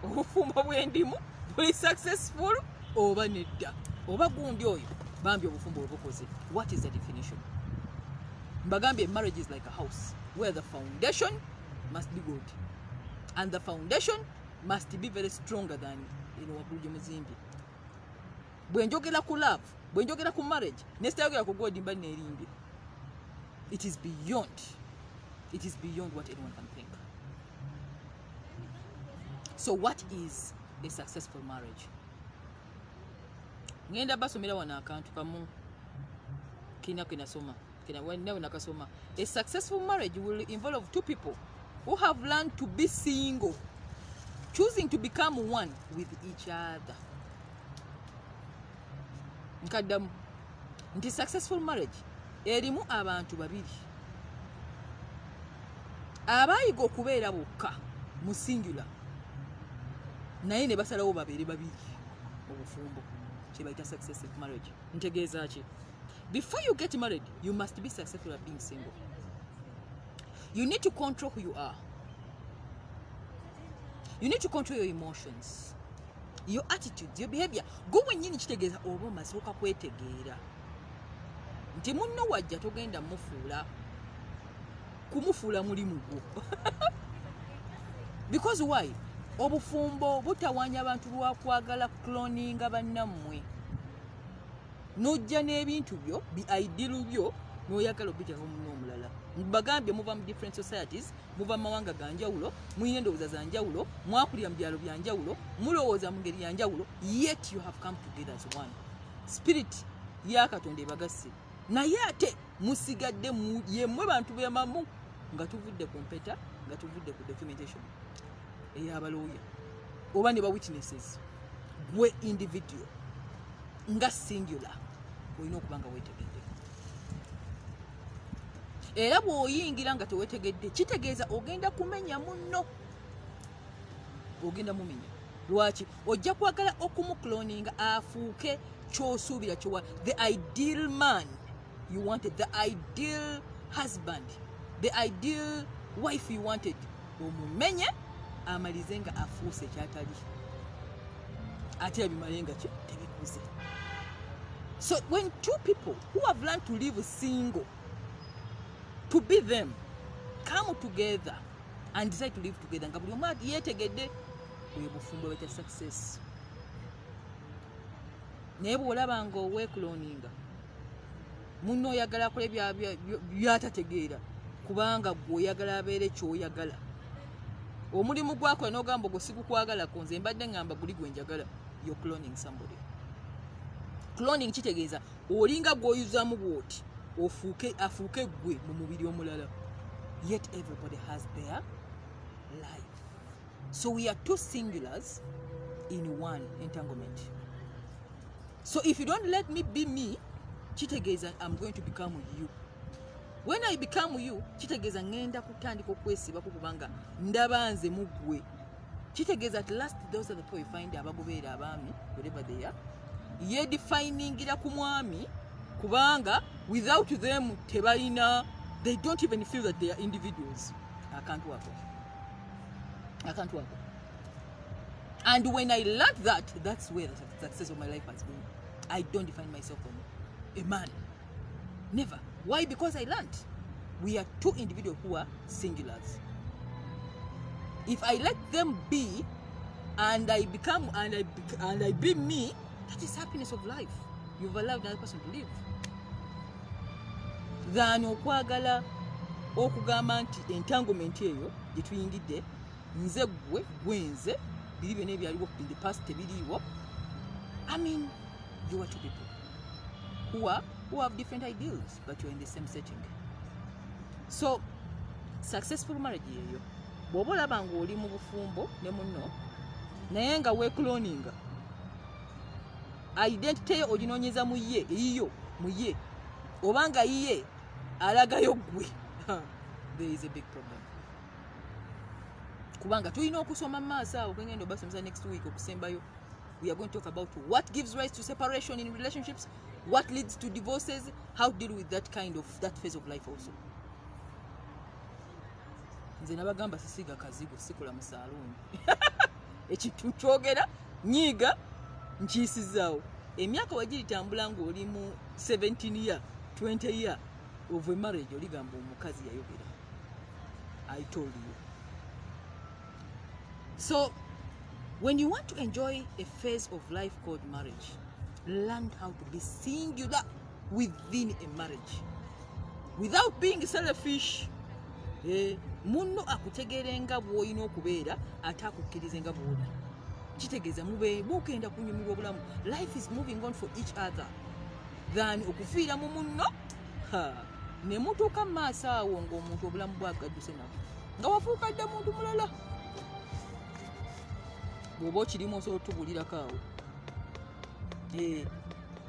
obufumbo bwendimu buli successful oba nedda oba gundi oyo bambi obufumbo obukoze. What is the definition? Mbagambye marriage is like a house where the foundation must be good and the foundation must be very stronger than wabuluje muzimbi. Bwenjogera ku love, bwenjogera ku marriage, nesitayogera ku God mba neerimbye. It is beyond what anyone can think. So what is a successful marriage? Ngenda basomera wana akantu kamu kinasoma. A successful marriage will involve two people who have learned to be single, choosing to become one with each other. Nkaddamu nti successful marriage erimu abantu babiri abayiga okubeera bokka mu singular naye ne basalawo babeere babiri obufumbo kye bayita successful marriage. Ntegeeza ki? Before you get married, you must be successful at being single. You need to control who you are. You need to control your emotions, your attitudes, your behavior. Go wennyini kitegeeza oba omasooka kwetegeera nti munno wajja togenda mufuula kumufuula mulimu gwo. Because why? Obufumbo butawanya abantu lwakwagala cloninga bannammwe. Nojja n'ebintu byo bi ideal byo n'oyagala obijjako munno omulala. Bagambye muva mu different societies, muva mawanga ganjawulo, muyina endowooza za njawulo, mwakulira mu byalo bya njawulo, mulowooza mu ngeri ya njawulo, yet you have come together as one. Spirit ya Katonda ebagasse. Naye ate musigadde yemmwe bantu b'emamu nga tuvudde ku mpeta, nga tuvudde ku documentation ey'abalooya oba ne ba witnesses. Gwe individual nga singular olina okuba nga weetegedde. Era bw'oyingira nga teweetegedde kitegeeza ogenda kumenya munno. Ogenda mumenya. Lwaki? Ojja kwagala okumucloninga afuuke ky'osuubira kyowa. The ideal man you wanted, the ideal husband, the ideal wife you wanted. Omumenye amalize nga afuuse kyatali. Ate abimale nga tebikuze. So when two people who have learned to live single, to be them, come together and decide to live together, nga buli omu yeetegedde, bwe bufumbo bwa success. Naye bw'olaba nga oweecloninga munno oyagala akole byatategeera kubanga gwe oyagala abeere ky'oyagala. Omulimu gwakola n'ogamba ogwo sigukwagalako, nze mbadde ngamba guli gwe njagala. You're cloning somebody. Cloning kitegeeza olinga gw'oyuzaamu bw'oti afuuke gwe mu mubiri omulala. Yet everybody has their life. So we are two singulars in one entanglement. So if you don't let me be me, kitegeeza I'm going to become you. When I become you, kitegeeza ngenda kutandika okwesibako kubanga ndaba nze mu ggwe. Kitegeeza at last those are the people you find abagoberera abaami, wherever they are. Ye definingira ku mwami kubanga without them tebalina, they don't even feel that they are individuals. I can't work. And when I learned that, that's where the success of my life has been. I don't define myself on a man. Never. Why? Because I learned. We are two individuals who are singulars. If I let them be, and I become, and I be me, that is happiness of life. You've allowed another person to live. Than okwagala okugamba nti entanglement eyo gye tuyingidde nze gwe nze biri byonna ebyaliwo in the past tebiriiwo. I mean, you are two people who have different ideals, but you're in the same setting. So successful marriage eyo bw'oba olaba nga oli mu bufumbo ne munno naye nga weecloninga, identity yo oginoonyeza mu ye eyiyo mu ye oba nga ye alagayo gwe, there is a big problem. Kubanga tulina okusoma mu maaso awo kwengenda obasomesa next week okusembayo. We are going to talk about what gives rise to separation in relationships, what leads to divorces, how to deal with that phase of life also. Nze nabagamba sisiga kazigo sikola mu saloon. Ekintu kyogera nyiga nkiyisizaawo. Emyaka wagiyitambula ng'oli mu 17 year 20 year of a marriage oligamba omukazi yayogera. I told you. So when you want to enjoy a phase of life called marriage, learn how to be singular within a marriage without being selfish. Munno akutegerenga bw'olina okubeera ate akukkirizenga bw'oli. Kitegeeza mugenda kunyumirwa obulamu. Life is moving on for each other than okufiira mu munno ne mutuuka mu maaso awo ng'omuntu obulamu bwagadduse nabo nga wafuuka dda muntu mulala. Bw'oba okirimu osobola otubulirako awo.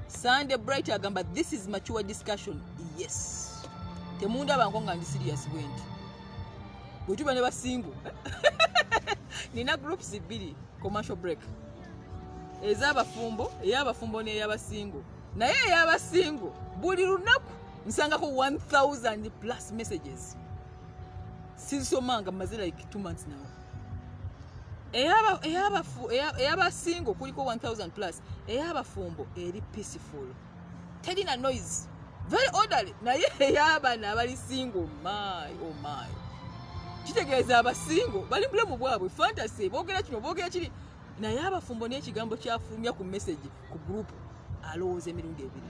Sunday Bright agamba this is mature discussion. Yes. Temundabanga nga ndi serious bwenti. Bwe tuba ne basingo. Nina groups ibiri commercial break. Ez'abafumbo, ey'abafumbo n'ey'abasingo. Naye ey'abasingo buli lunaku nsangako 1000 plus messages. Sinsomanga maze like 2 months now. Ey'abasingo kuliko 1000 plus. Ey'abafumbo eri peaceful. Terina noise. very orderly naye ey'abaana abali single my oh my kitegeeza abasingo bali mulemu bwabwe fantasy boogera kino boogera kiri naye abafumbo n'ekigambo kyafulumya ku message ku group alowooza emirundi ebiri.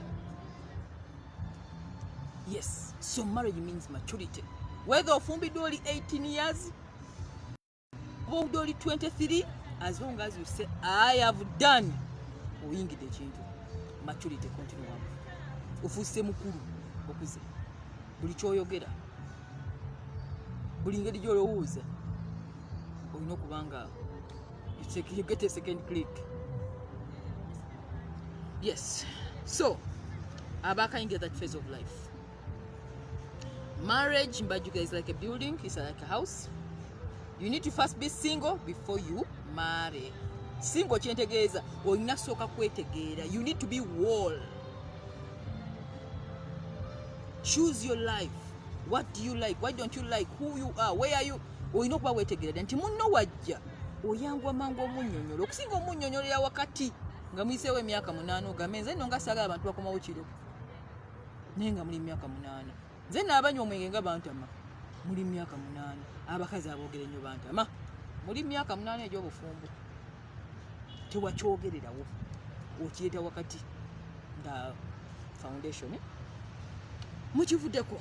Yes, so marriage means maturity. Whether ofumbiddwa oli 18 years oba oli 23, as long as you say I have done, oyingidde ekintu maturity continuum. Ofuuse mukulu okuze buli kyoyogera buli ngeri gy'olowooza olina okuba nga you get a second click. Yes, so abakayingira that phase of life. Marriage mbajuka is like a building, it's like a house. You need to first be single before you marry. Single kyentegeeza olina sooka kwetegeera. You need to be wall. Choose your life. What do you like? Why don't you like? Who you are? Where are you? Olina okuba weetegeera nti munno wajja oyangwa mangu omunnyonnyola okusinga omunnyonnyolera wakati nga muyiseewo emyaka 8 ogambe nze nno nga saagala abantu bakomawo kiro naye nga muli myaka 8. Nze naabanywa omwenge nga bantama muli myaka 8. Abakazi aboogera ennyo bantama muli myaka 8 egy'obufumbo tewakyogererawo okiyeta wakati nga foundation mukivuddeko.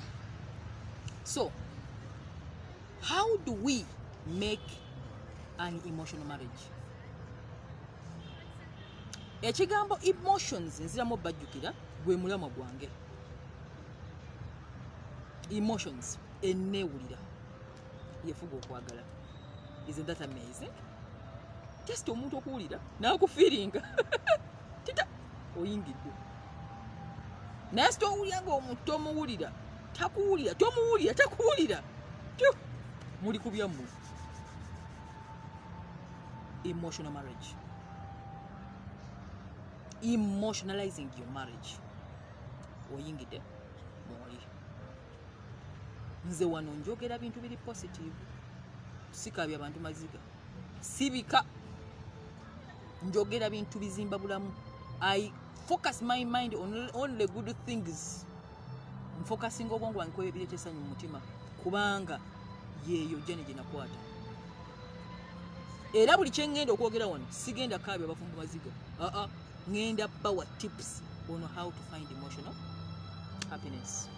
So how do we make an emotional marriage? Ekigambo emotions nziramu bajjukira gwe mulama gwange. Emotions enneewulira yefuga okwagala. Isn't that amazing? Just omuntu okuwulira n'akufiiringa tita oyingidde naye sitowulira nga omuntu tomuwulira takuwulira tomuwulira takuwulira muli ku byammwe. Emotional marriage, emotionalizing your marriage. Oyingidde mwoli. Nze wano njogera bintu biri positive, sikabya abantu maziga, sibika njogera bintu bizimba bulamu. I focus my mind on only good things. Focusing obwongo bwange kwebyo ebireetesa mu mutima kubanga yeeyo jene gye nakwata. Era buli kyengenda okwogera wano sigenda kaabya abafumbo maziga. Ngenda power tips on how to find emotional happiness.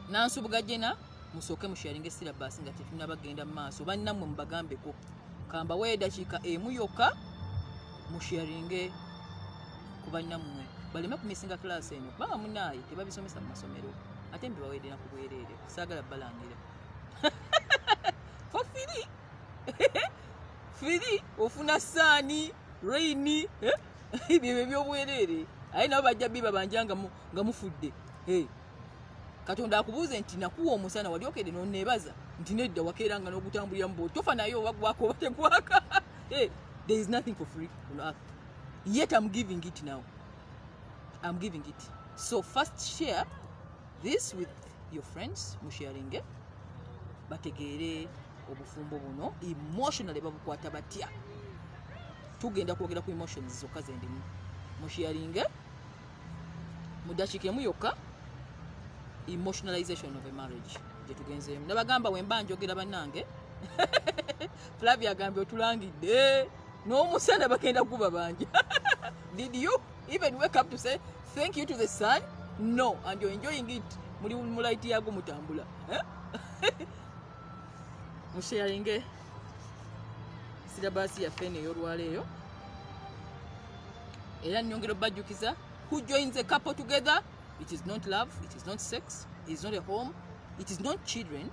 Nansubuga jena musooke musharinge syllabus nga tetunabagenda mu maaso bannammwe mubagambeko kamba weedakiika emu yokka musharinge ku bannammwe baleme kumisinga class eno kubanga munaaye tebabisomesa mu masomero ate mbibaweedde na ku bwereere saagala balangira for free free ofuna saani raini ebyo ebyobwereere aye nabo bajja biba banja nga mufudde. Katonda akubuuze nti nakuwa omusana wali okedde n'onneebaza nti nedda wakeeranga n'ogutambulira mu bwoti tofa naye obagwako oba tegwaka. There is nothing for free on earth, yet I'm giving it now. I'm giving it. So first share this with your friends, musharinge bategeere obufumbo buno emotionally babukwata batya. Tugenda kwogera ku emotions zokka zendimu. Musharinge mudakiika emu yokka emotionalization of a marriage gye tugenzeemu. Nabagamba wemba njogera bannange Flavia agambye otulangidde n'omusana bagenda kuba banja. Did you even wake up to say thank you to the sun? No, and you're enjoying it. Muli mu light yago mutambula. Musharinge syllabus yaffe ey'olwaleero. Era nnyongera bajjukiza who joins a couple together. It is not love, it is not sex, it is not a home, it is not children,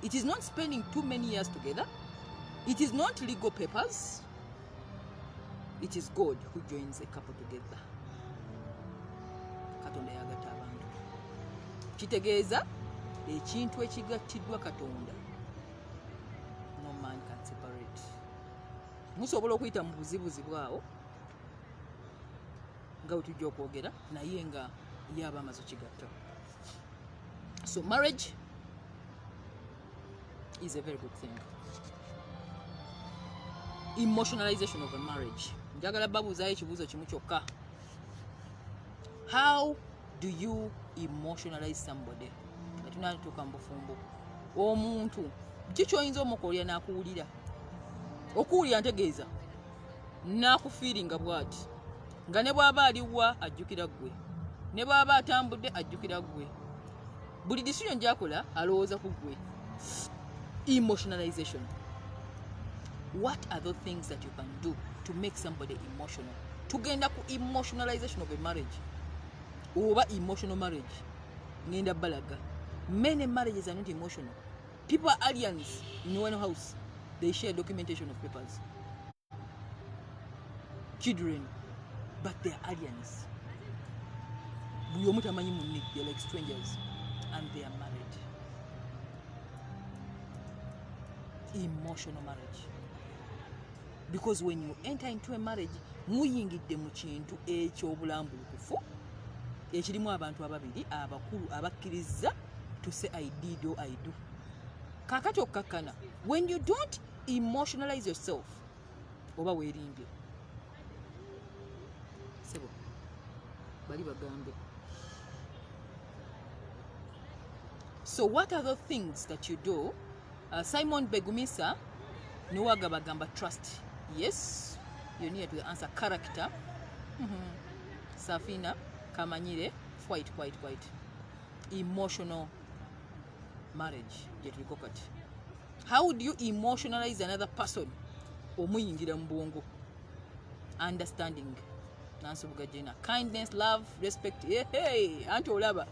it is not spending too many years together, it is not legal papers, it is God who joins a couple together. Katonda yagatta abantu. Kitegeeza ekintu ekigattiddwa Katonda no man can separate. Musobola okuyita mu buzibuzi bwawo nga tujja okwogera naye nga yaba amaze kigatta. So marriage is a very good thing. Emotionalization of a marriage. Njagala babuuzayo ekibuuzo kimu kyokka. How do you emotionalize somebody? Tunatuuka mu bufumbo. Omuntu kikyoyinza omukolya n'akuwulira. Okuwulira ntegeeza n'akufiiringa bw'ati nga ne bw'aba aliwa ajjukira ggwe, ne bw'aba atambudde ajjukira ggwe, buli decision gy'akola alowooza ku ggwe. Emotionalization. What are the things that you can do to make somebody emotional? Tugenda ku emotionalization of a marriage oba emotional marriage. Ngenda balaga. Many marriages are not emotional. People are aliens in one house. They share documentation of papers. Children, but they are aliens. They're like strangers, and they are married. Emotional marriage. Because when you enter into a marriage, muyingidde mu kintu eky'obulambulukufu ekirimu abantu ababiri abakulu abakkiriza to say I did or I do. Kakati okkakkana, when you don't emotionalize yourself, oba weerimbye. Sebo, bali bagambe. So what are the things that you do? Simon Begumisa, Nuwaga bagamba trust. Yes, you need to answer character. Safina, Kamanyire, quite. Emotional marriage. How would you emotionalize another person? Omuyingira mbongo. Understanding. Kindness, love, respect. Hey, anti olaba.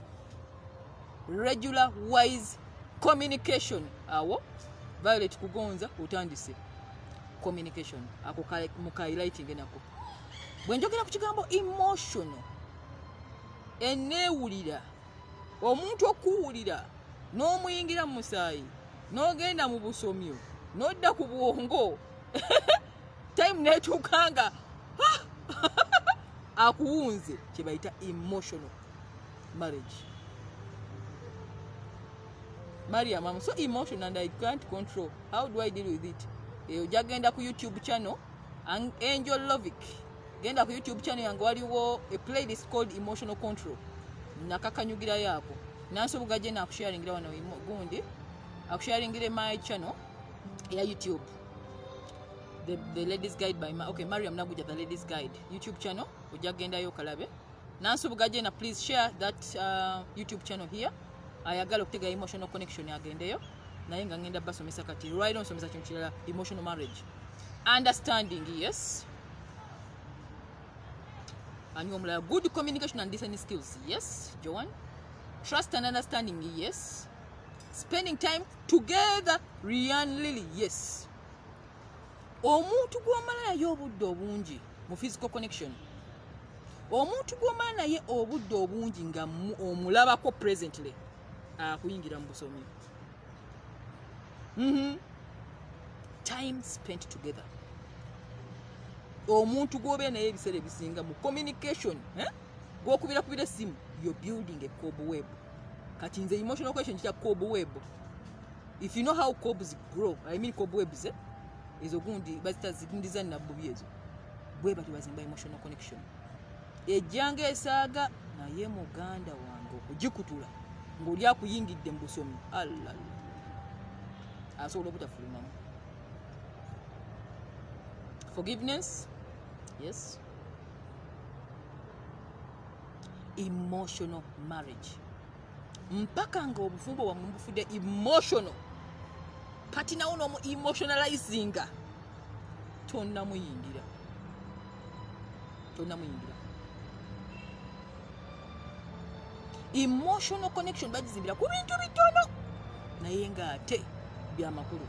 Regular, wise communication. Awo. Violet kugonza utandise. Communication. Ako mukailighting enako. Bwenjogera ku kigambo emotional. Enewulira. Omuntu okuwulira. N'omuyingira mu musaayi. N'ogenda mu busomyo. N'odda ku bwongo. Time netuukanga. Akuwunze kye bayita emotional marriage. Mariam, I'm so emotional and I can't control. How do I deal with it? Ojja genda ku YouTube channel Angel Lovic. Genda ku YouTube channel yange waliwo a playlist called Emotional Control. Nakakanyugira yako. Nansobola gye nakusharingira wano gundi. Akusharingire my channel ya YouTube. The Ladies Guide by Mariam Naguja, the Ladies Guide YouTube channel. Ojja genda yo kalabe. Nansobola gye na please share that YouTube channel here. Ayagala okutega emotional connection yagendeyo naye nga ngenda basomesa kati right on somesa kintu kirala emotional marriage. Understanding, yes. And good communication and listening skills, yes. Joan. Trust and understanding, yes. Spending time together, Rian Lily, yes. Omuntu gw'omala naye obudde obungi mu physical connection. Omuntu gw'omala naye obudde obungi nga omulabako presently. Kuyingira mu busomi. Time spent together. Omuntu gwobe naye ebiseera ebisinga mu communication, gwokubira kubira simu, you're building a cobweb. Kati nze emotional question kita cobweb. If you know how cobs grow, I mean cobwebs, ezo gundi bazita zigundiza na bubi ezo. Bwe bati bazimba emotional connection. Ejjanga esaaga naye muganda wange okugikutula. Ng'oli akuyingidde mu busomi. Allah. Asobola obutafulumamu. Forgiveness. Yes. Emotional marriage. Mpaka nga obufumbo bwa mbufudde emotional. Kati nawo no emotionalizinga. Tonna muyingira. Emotional connection bagizimbira ku bintu bitono naye nga ate bya makulu.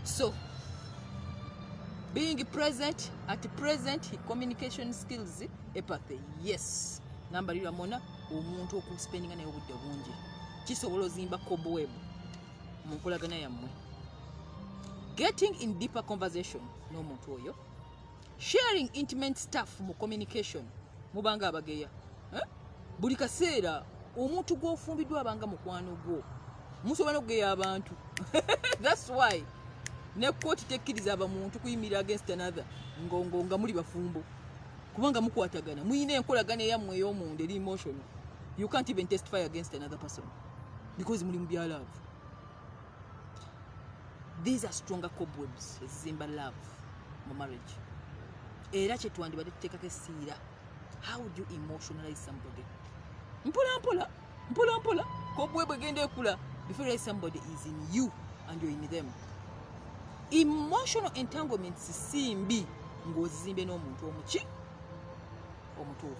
So being present at present, communication skills, empathy, yes. Number lira mona omuntu okuspendinga naye obudde bungi kisobola ozimba cobweb mu nkolagana yammwe. Getting in deeper conversation n'omuntu oyo. Sharing intimate stuff mu communication. Mubanga abageya. Buli kaseera omuntu gw'ofumbiddwa abanga mukwano gwo. Musobola okugeya abantu. That's why ne kooti tekkiriza abamuntu kuyimirira against another nga muli bafumbo kubanga mukwatagana muyina enkolagana eyammwe ey'omuntu eri emotional. You can't even testify against another person because muli mu bya love. These are stronger cobwebs ezizimba love mu marriage. Era kye twandibadde tuteekako essiira. How would you emotionalize somebody? Mpola cobweb egenda ekula before you realize somebody is in you and you're in them. Emotional entanglements simbi ng'ozizimbe n'omuntu omutuufu.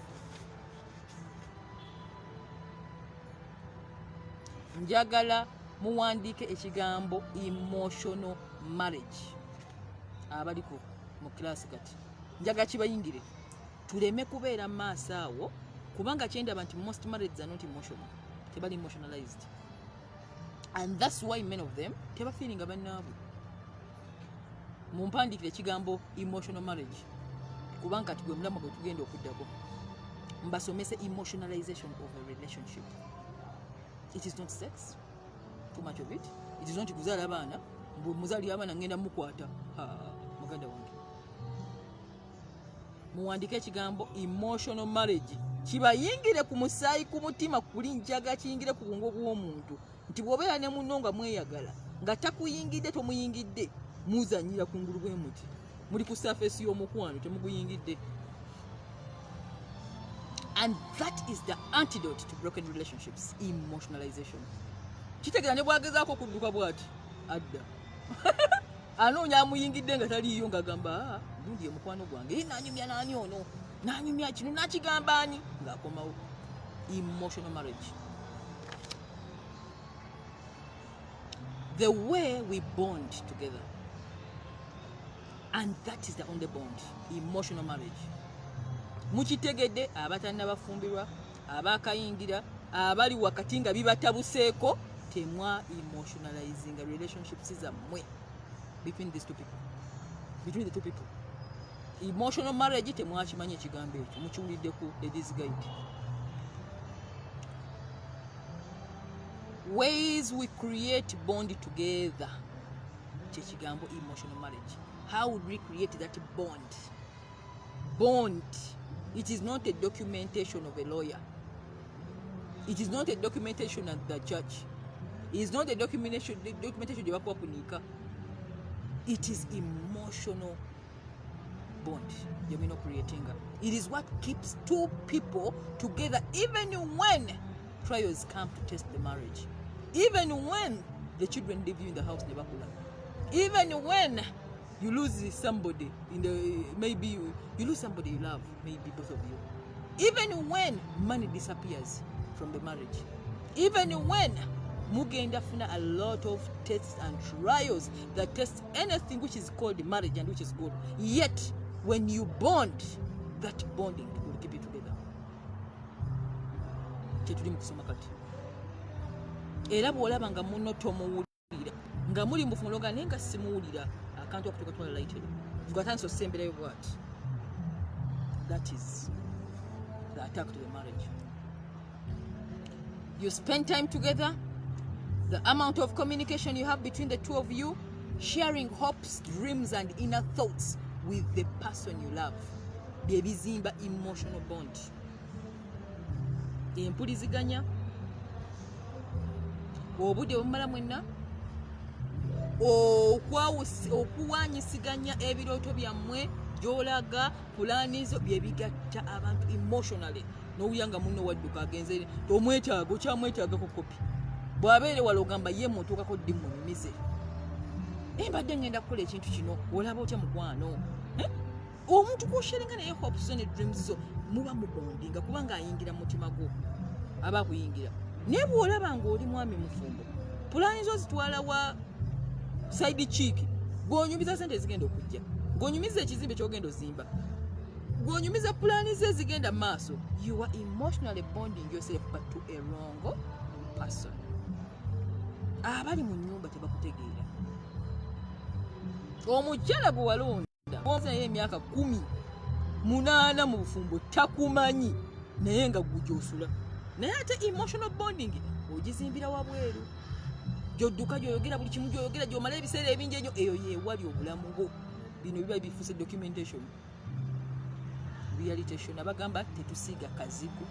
Njagala muwandiike ekigambo emotional marriage. Abaliko mu class kati njaga kibayingire tuleme kubeera maaso awo kubanga kyendaba nti most marriages are not emotional. Tebali emotionalized. And that's why many of them teba feeling abannaabwe. Mumpandikire ekigambo emotional marriage kubanga tugwe mulama gwe tugenda okuddako. Mbasomese emotionalization of a relationship. It is not sex, too much of it. It is not kuzaala abaana muzali abaana ngenda mukwata muganda wange. Muwandike ekigambo emotional marriage kibayingire ku musaayi ku mutima kuli njaga kiyingire ku bwongo bw'omuntu nti bw'obeera ne munno nga mweyagala nga takuyingidde tomuyingidde muzanyira ku ngulu bw'emuti muli ku surface y'omukwano temuguyingidde. And that is the antidote to broken relationships, emotionalization. Kitegera ne bwagezaako okudduka bw'ati adda anoonya amuyingidde nga taliiyo ng'agamba gundi mukwano gwange nanyumya nani ono nanyumya kino nakigamba ani ng'akomawo. Emotional marriage. The way we bond together, and that is the only bond, emotional marriage. Mukitegedde abatanna bafumbirwa abakayingira abali wakati nga bibatabuseeko temwa emotionalizing relationships zammwe between the two people. Emotional marriage temwakimanya ekigambo ekyo mukiwuliddeku ladies guide. Ways we create bond together kyekigambo emotional marriage. How would we create that bond? It is not a documentation of a lawyer. It is not a documentation at the church. It is not a documentation gye bakuwa kunika. It is emotional bond. You're not creating. It is what keeps two people together even when trials come to test the marriage. Even when the children leave you in the house, even when you lose somebody maybe you lose somebody you love, maybe both of you. Even when money disappears from the marriage. Even when mugenda funa a lot of tests and trials that test anything which is called marriage and which is good. Yet when you bond, that bonding will keep you together. Kyetuli mukusoma kati. Era bw'olaba nga munno tomuwulira nga muli mufumuloga naye nga simuwulira akantu akutuuka twala lightly. You've got answers semberayo bw'ati. That is the attack to the marriage. You spend time together, the amount of communication you have between the two of you, sharing hopes, dreams and inner thoughts with the person you love. Byebizimba emotional bond. Empuliziganya obudde obumala mwenna okuwanyisiganya ebirooto byammwe gy'olaga pulaanizo byebigatta abantu emotionally. N'owuyanga munno wadduka agenze tomwetaaga okyamwetaagako kopi bw'abeere wala ogamba ye mutuukako ddi munyumize mbadde ngenda kukola ekintu kino olaba otya mukwano omuntu kwosharinga naye hopes ne dreams zo muba mubondinga kubanga ayingira mu mutima gwo aba akuyingira naye bw'olaba ng'oli mwami mufumbo pulaani zo zitwala wa side cheek gw'onyumiza sente zigenda okujja gw'onyumiza ekizimbe ky'ogenda ozimba gw'onyumiza pulaani ze zigenda maaso. You are emotionally bonding yourself but to a wrong person. Abali mu nnyumba tebakutegeera. Omukyala gwe walonda naye emyaka 18 mu bufumbo takumanyi naye nga gujosula naye ate emotional bonding ogizimbira wabweru gyodduka gy'oyogera buli kimu gy'oyogera gy'omala ebiseera ebingi ennyo eyo yeewali obulamu bwo. Bino biba bifuuse documentation, realitation. Abagamba tetusiiga kazigo.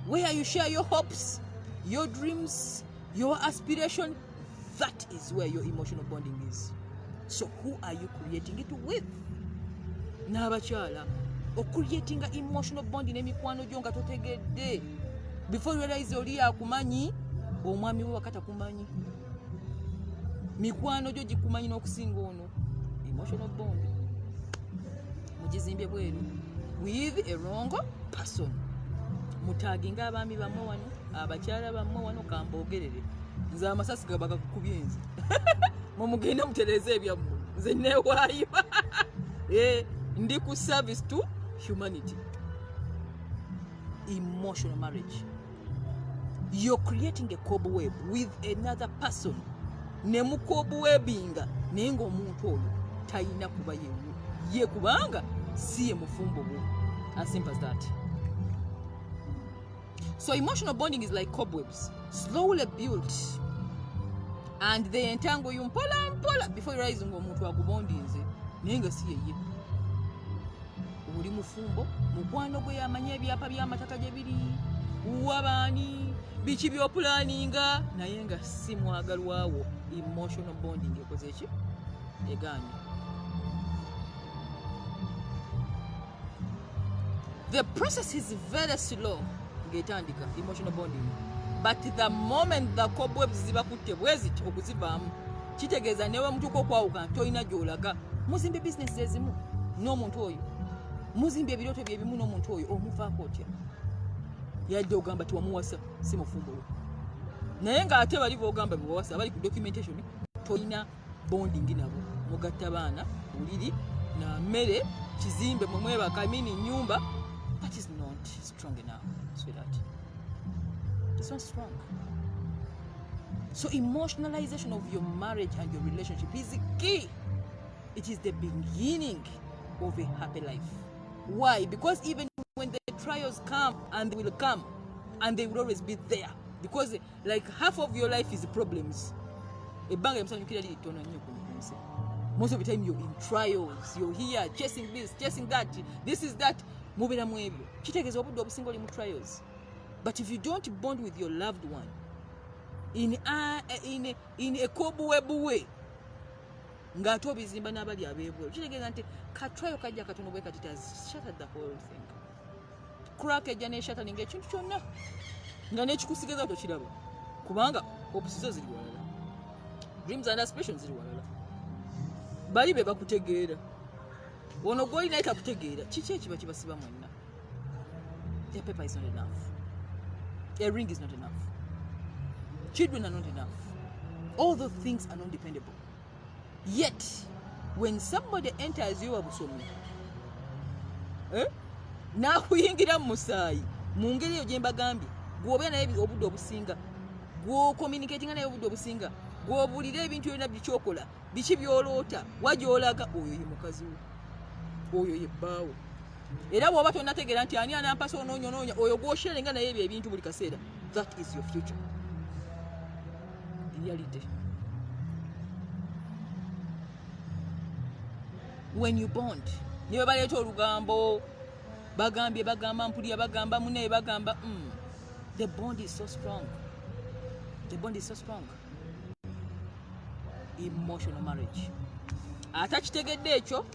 Where you share your hopes, your dreams, your aspiration, that is where your emotional bonding is. So who are you creating it with? N'abakyala, creating emotional bonding n'emikwano gyo nga totegedde. Before you realize oli akumanyi, omwami we wakati akumanyi. Mikwano gyo gikumanyi n'okusinga ono. Emotional bond. Mugizimbye bweru with a wrong person. Mutaginga abaami bammwe wano, abakyala bammwe wano kambogerere. Nze amasasi gabaga kukubye nze. Mumugenda mutereze ebyammwe. Nze neewaayo. Ndi ku service to humanity. Emotional marriage. You're creating a cobweb with another person. Ne mukobwebinga naye ng'omuntu oyo talina kuba yeewu. Ye kubanga si ye mufumbo gwo. As simple as that. So emotional bonding is like cobwebs, slowly built, and they entangle you mpola before you realize ng'omuntu agubondinze naye nga si yeye. Oli mufumbo, mukwano gwe yamanya ebyapa by'amataka gye biri, wabaani, biki by'opulaninga, naye nga si mwagalwawo. Emotional bonding ekoze ki? Egaanye. The process is very slow. Getandika emotional bonding, but the moment the cobwebs zibakutte bweziti okuzivaamu kitegeeza newe mutuko kwawuka toyina gy'olaga. Muzimbe business ezimu n'omuntu oyo, muzimbe ebirooto byebimu n'omuntu oyo, omuvaako otya? Yadde ogamba tiwamuwasa si mufumbo we, naye ng'ate bali boogamba bewawasa bali ku documentation, toyina bonding nabo. Mugatta baana, buliri na mmere, kizimbe mwe mwebaka, nyumba. That is not strong enough, sweetheart. It's not strong. So emotionalization of your marriage and your relationship is key. It is the beginning of a happy life. Why? Because even when the trials come, and they will come, and they will always be there, because like half of your life is problems. Most of the time you're in trials, you're here chasing this, chasing that, this is that. Mubira mwebyo kitegeeza obudde obusinga oli mu trials. But if you don't bond with your loved one in a kobuwebu way, ng'ate obizimba n'abali abeebweru, kitegeeza nti ka trial kajja katono bwe kati has shattered the whole thing. Crack ejja n'eshattering ekintu kyonna nga n'ekikusigeza tokiraba kubanga hopes zo ziri walala, dreams and aspirations ziri walala. Bali be bakutegeera ono gwoli naye takutegeera, kiki ekiba kibasiba mwenna? The paper is not enough, a ring is not enough, children are not enough, all those things are not dependable. Yet when somebody enters you abusomi nakuyingira mu musaayi mu ngeri eyo gye mbagambye, gw'obeera naye obudde obusinga, gw'ocommunicatinga naye obudde obusinga, gw'obuulira ebintu byonna bikyokola, biki by'oloota, wagy'olaga, oyo ye mukazi we, oyo ye bbaawo. Era bw'oba tonnategeera nti ani anampasa onoonyoonoonya, oyo gw'osherenga naye ebyo ebintu buli kaseera, that is your future. Reality. When you bond, niwe baleeta olugambo, bagambye bagamba mpulira bagamba munaye bagamba, the bond is so strong. The bond is so strong. Emotional marriage. Atakitegedde ekyo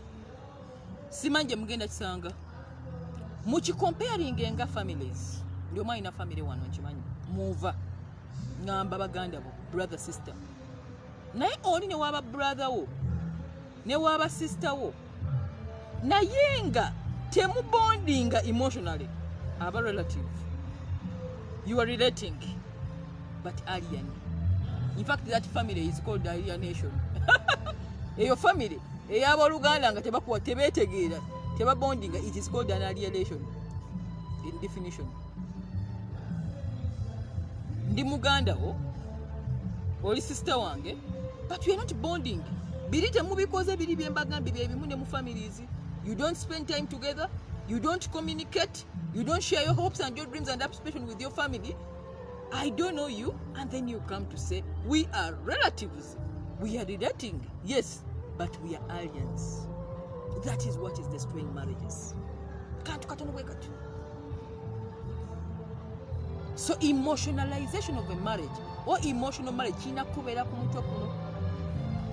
simanje mugenda kisanga. Mukicomparing nga families. Ndio mwa ina family wano nkimanyi. Muva. Ngamba baganda bo, brother sister. Naye oli ne waba brother wo, ne waba sister wo, naye nga temu bondinga emotionally, aba relative. You are relating, but alien. In fact, that family is called alienation. Your family, eyaboluganda nga tebakuwa tebetegeera, teba bondinga, it is called an alienation in definition. Ndi muganda wo, oli sister wange, but we are not bonding. Biri temubikoze biri byembagambye byebimu ne mu families. You don't spend time together, you don't communicate, you don't share your hopes and your dreams and aspirations with your family. I don't know you, and then you come to say we are relatives, we are relating, yes, but we are aliens. That is what is destroying marriages. So emotionalization of a marriage or emotional marriage kina kubeera ku mutwe kuno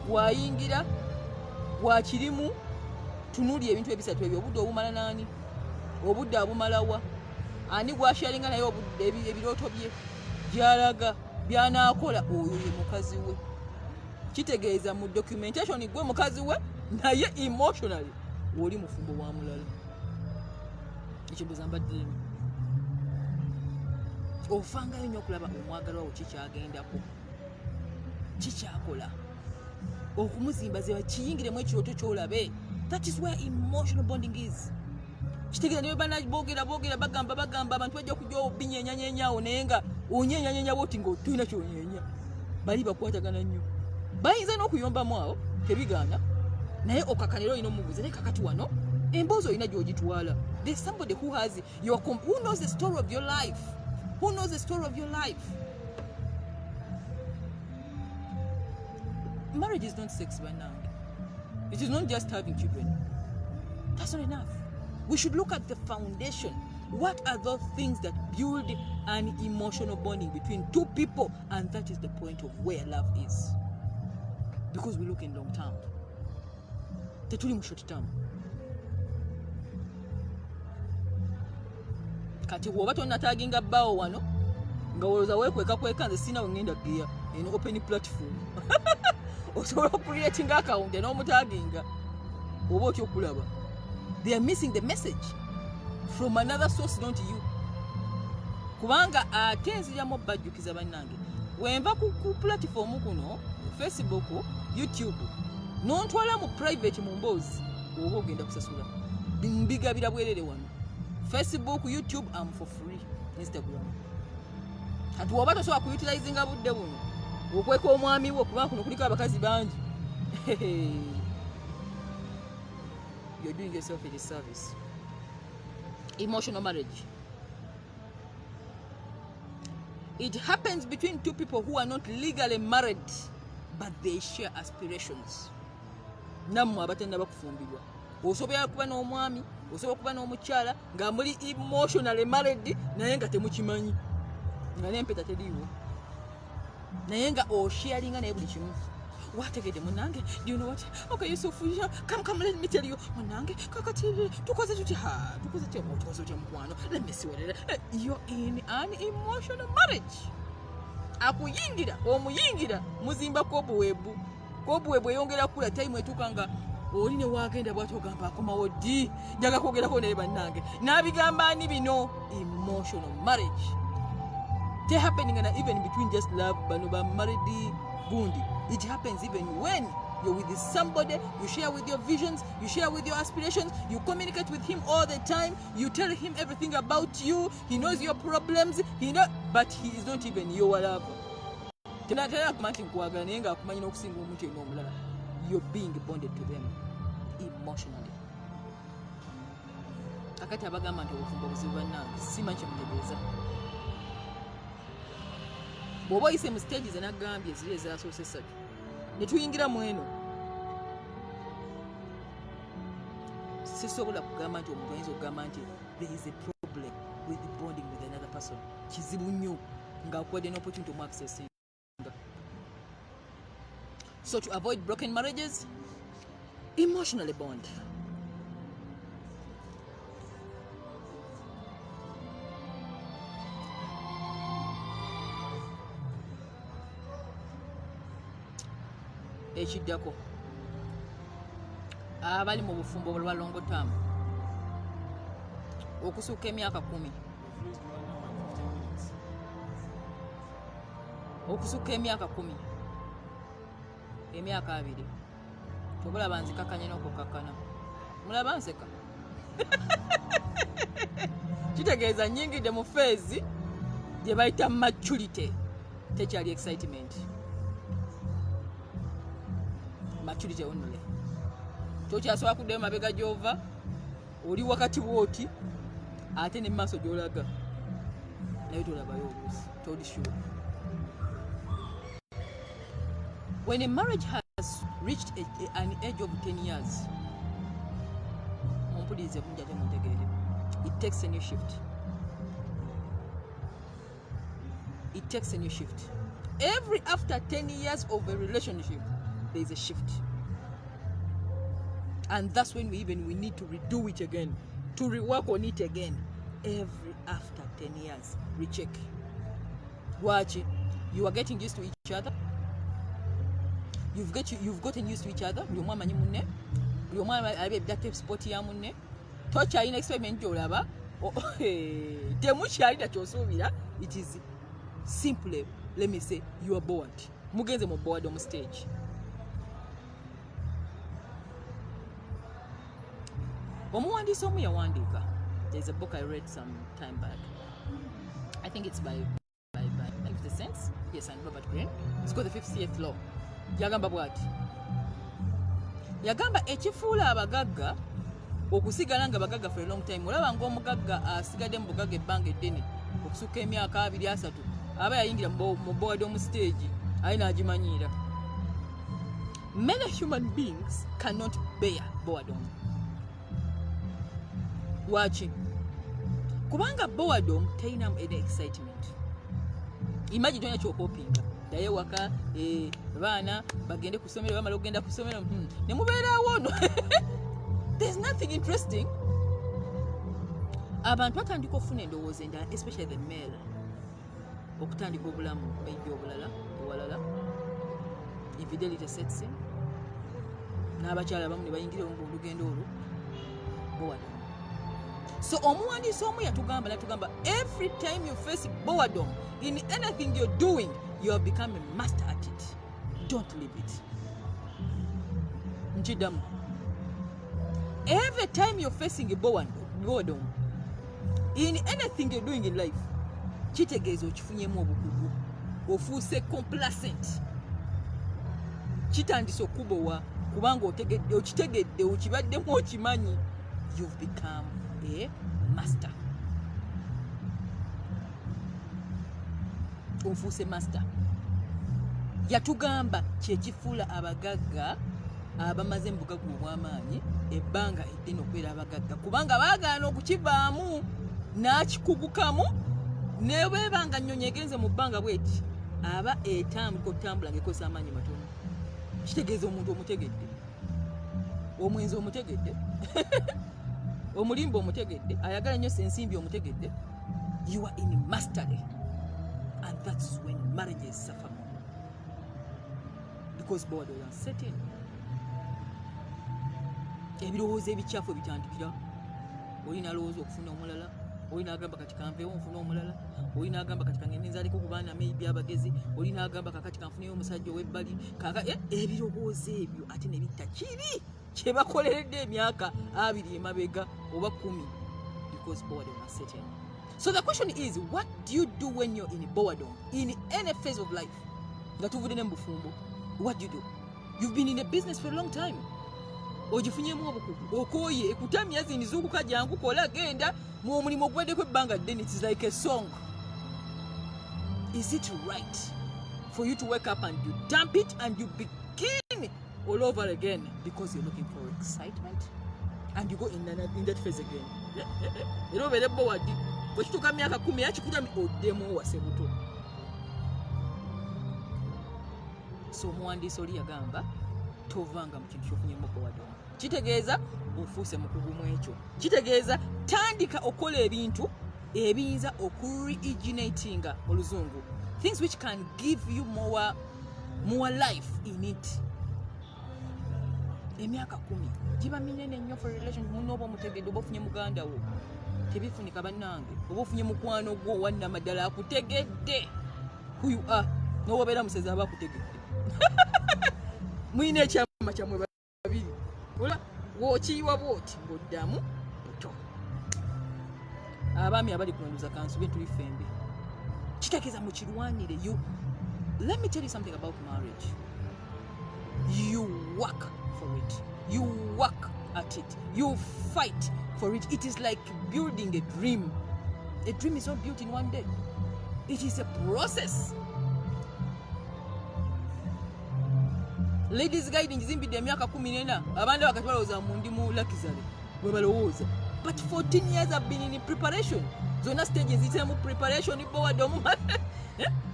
wayingira wakirimu tunuli ebintu ebisatu ebyo obudde obumala nani obudde abumalawa ani gwasharinga naye obudde ebirooto bye byalaga byanakola oyo ye mukazi we kitegeeza mu documentation gwe mukazi we naye emotionally oli mufumbo wa mulala ekyo mbazambaddiremu ofangayo nnyo okulaba omwagalwa wo kikyagendako kikyakola okumuzimba ze kiyingiremu ekirooto kyolabe. That is where emotional bonding is. Kitegeeza ne bana boogera bagamba abantu bajja kujja obinyenyanyenyawo naye nga onyenyanyenya boti nga otulina kyonyenya bali bakwatagana nnyo bayinza n'okuyombamu awo tebigaana naye okakanira olina omubuuza naye kakati wano emboozi olina gy'ogitwala. There's somebody who has who knows the story of your life. Who knows the story of your life? Marriage is not sex right now. It is not just having children. That's not enough. We should look at the foundation. What are those things that build an emotional bonding between two people? And that is the point of where love is. Because we look in long term. Tetuli mu short term. Kati woba tonataginga bawo wano nga wolooza weekweka nze sina wengenda geya eno open platform osobola okcreatinga account n'omutaginga oba otya okulaba. They are missing the message from another source, not you. Kubanga ate nziramu bajjukiza bannange wenva ku platform kuno Facebook, YouTube nontwala mu private mu mboozi oba ogenda kusasula mbigabira bwerere wano. Facebook, YouTube, I'm for free. Instagram. Ati woba tosobola kuyutilizinga budde buno okweka omwami wo kubanga kuno kuliko abakazi bangi. You're doing yourself a disservice. Emotional marriage. It happens between two people who are not legally married, but they share aspirations. Nammwe abatenda bakufumbirwa. Osobola kuba n'omwami, osobola kuba n'omukyala nga muli emotionally married naye nga temukimanyi. Nga n'empeta teriiwo. Naye nga osharinga naye buli kimu. Wategede munange, do you know what? Okay, Yusuf, come, let me tell you. Munange, kakati, tukoze tuti ha, tukoze tuti mkwano. Let me see what it is. You're in an emotional marriage. Akuyingira, omuyingira, muzimba kobuwebu. Kobuwebu yongera kula time etukanga. Oline wagenda bwatogamba akomawo ddi njaga kwogerako naye bannange n'abigamba ani bino emotional marriage. They happening even between just love bano ba married gundi. It happens even when you're with somebody, you share with your visions, you share with your aspirations, you communicate with him all the time, you tell him everything about you, he knows your problems, but he is not even your lover. Tenatera kumanti nkwagala naye nga akumanyi n'okusinga omuntu yenna omulala. You're being bonded to them emotionally. Akati abagamba nti obufumbo buzibu bannange simanyi kyemutegeeza. Bw'oba oyise mu stages enagambye ziri ezaasoose essatu ne tuyingira mu eno sisobola kugamba nti omuntu ayinza okugamba nti there is a problem with bonding with another person. Kizibu nnyo ng'akuwadde n'opportunity omwakisesinga. So to avoid broken marriages, emotionally bond. Ekiddako abali mu bufumbo bwa longo term okusuka emyaka 10 okusuka emyaka 10 emyaka 2 tobulaba nzikakanye n'okukakana mulaba nseka kitegeeza nnyingidde mu phase gye bayita maturity tekyali excitement. Maturity only. Tokyasobola kuddayo mabega gy'ova oli wakati bw'oti ate ne maaso gy'olaga naye tolabayo oluusi toli sure. When a marriage has reached an age of 10 years, it takes a new shift. It takes a new shift. Every after 10 years of a relationship, there is a shift. And that's when we need to redo it again, to rework on it again. Every after 10 years, recheck. Watch it. You are getting used to each other. You've gotten used to each other. Buli omu amanyi munne. Buli omu alaba ebidda sport ya munne. Tokyalina experiment gy'olaba. Temukyalina ky'osuubira. It is simply, let me say, you are bored. Mugenze mu boredom stage. Omuwandiisi omu yawandiika. There's a book I read some time back. I think it's by the Sense. Yes, and Robert Greene. It's called The 50th Law. Yagamba bwati. Yagamba ekifuula abagagga okusigala nga bagagga for a long time. Olaba ng'omugagga asigadde mu bugagga ebbanga eddene okusukka emyaka 2-3 aba yayingira mu boredom stage alina agimanyiira. Many human beings cannot bear boredom. Watching. Kubanga boredom teyina any excitement. Imagine doing your hoping. Daye waka baana bagende kusomera bamala ogenda kusomera ne mubeera wono. There's nothing interesting. Abantu batandika okufuna endowooza endala, especially the male, okutandika obulamu maybe obulala ewalala, infidelity sets in, n'abakyala abamu ne bayingira mu lugendo olwo boredom. So omuwandiisi omu yatugamba every time you face boredom in anything you're doing, you have become a master at it. Don't leave it. Nchidamu. Every time you're facing a boredom in anything you're doing in life, kitegeeza okifunyemu obukugu, ofuuse complacent, kitandise okubowa kubanga okitegedde okibaddemu okimanyi. You've become a master. Ofuuse master. Yatugamba kyekifuula abagagga abamaze mubugagga obw'amaanyi ebbanga eddene okubeera abagagga kubanga baagaana okukivaamu n'akikugukamu ne bwebanga nnyonyi egenze mu bbanga bweti aba etambula otambula ng'ekosa amaanyi matono. Kitegeeza omuntu omutegedde, omwenzi omutegedde, omulimba omutegedde, ayagala nnyo ensimbi omutegedde. You are in mastery, and that's when marriages suffer more because boredom is setting. Ebirowoozo ebikyafu bitandikira. Olina alowooza okufuna omulala, olina agamba kati kanveewo nfuna omulala, olina agamba kati kangende nzaaliko ku baana maybe abagezi, olina agamba kakati kanfuneyo omusajja ow'ebbali. Ebirowoozo ebyo ate ne bitta kiri kye bakoleredde emyaka 2 emabega oba 10 because boredom is setting. So the question is, what do you do when you're in boredom in any phase of life? Nga tuvudde ne mu bufumbo. What do you do? You've been in a business for a long time. Ogifunyemu obukugu okooye ekutamya zinizuukuka jangu kola genda mu omulimu ogwaddeko ebbanga ddene. It's like a song. Is it right for you to wake up and you dump it and you begin all over again because you're looking for excitement and you go in that phase again? Era obeere bored bwekituuka myaka 10 yakikutamya oddemu owase buto. So omuwandiisi oli yagamba tovanga mu kintu ky'ofunyemu boredom. Kitegeeza ofuuse mukugu mu ekyo. Kitegeeza tandika okola ebintu ebiyinza oku-reignitinga mu luzungu, things which can give you more life in it. Emyaka 10 giba minene nnyo for relationship. Muno oba omutegedde oba ofunye muganda wo tebifunika bannange, oba ofunye mukwano gwo wannamaddala akutegedde who you are, n'owabeera musezi aba akutegedde. Mwine ekyama kyamwe babiri ola wookiyiwa bwoti ng'oddamu buto. Abaami abali kulondoza kansu tuli fembe kitegeeza mukirwanire. Let me tell you something about marriage. You work for it. You work at it. You fight for it. It is like building a dream. A dream is not built in one day. It is a process. Ladies guide njizimbidde emyaka 14 abandi wakati balowooza mu ndimu lakizale bwe balowooza. But 14 years have been in preparation. Zona stages zitemu preparation forward omuma.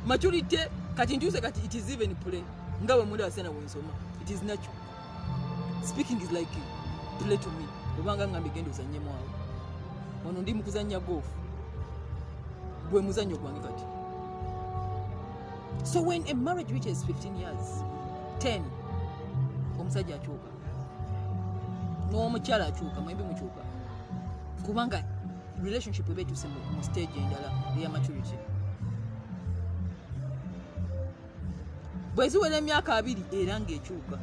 Maturity kati ntuuse kati it is even play. Ngawe munda asena wensoma. It is natural. Speaking is like play to me. Obanga ngambe gendo zanye mwawo. Wano ndi mukuzanya golf. Bwe muzanyo gwange kati. So when a marriage reaches 15 years, 10, omusajja akyuka. N'omukyala akyuka, mwembi mukyuka. Kubanga relationship ebe tuse mu stage endala ya maturity. Bwe ziwera emyaka 2 era ng'ekyuka.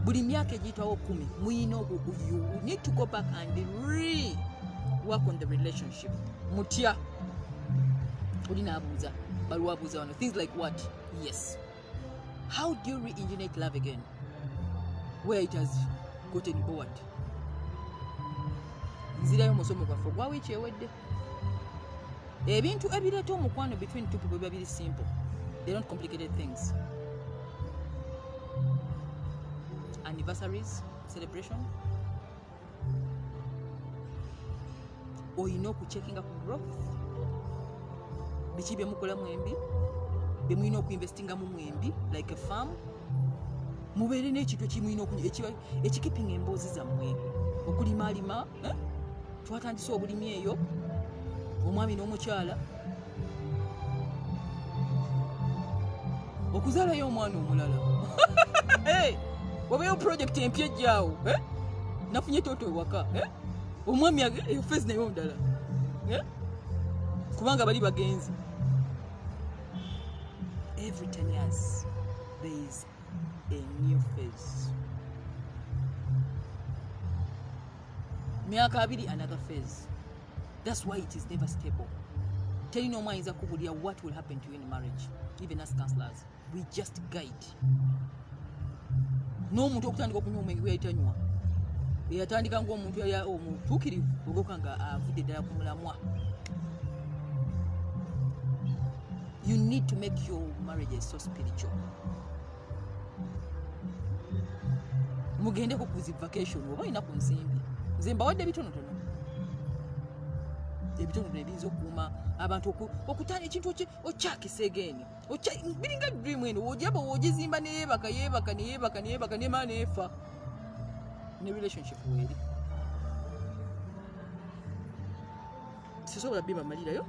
Buli myaka egiyitawo 10 muyina you need to go back and work on the relationship. Mutya olina abuuza baluwa abuuza wano things like what? Yes. How do you re-engineer love again where it has gotten bored? Nzirayo musomo gwaffe gwa wiiki ewedde. Ebintu ebireeta omukwano between two people biba biri simple. They don't complicate things. Anniversaries, celebration. Oyina okucheckinga ku growth. Biki bye mukola mwembi. Bye muyina okuinvestinga mu mwembi like a farm. Mubeere n'ekintu ekimuyina ekikipinga emboozi zammwe. Okulimalima. Twatandise obulimi eyo. Omwami n'omukyala. Okuzaalayo omwana omulala. Wabeeyo project empya ejjaawo. Nafunye toto ewaka. Omwami face naye omulala. Kubanga bali bagenzi. Every 10 years there is a new phase. Myaka 2 another phase. That's why it is never stable. Telling no mind what will happen to you in marriage. Even as counselors, we just guide. No muntu okutandika okunywa omwenge gweyitanywa. Eyatandika ng'omuntu yali omutuukirivu ogokanga avudde ddala ku mulamwa. You need to make your marriage so spiritual. Mugendeko ku vacation oba olina ku nsimbi. Nze mbawadde bitonotono. Ebitonotono ebiyinza okukuuma abantu okutana ekintu okyakisa egeni. Biringa dream eno ojaba ogizimba neyeebaka nemala neefa. Ne relationship weeri. Sisobola bimba malirayo.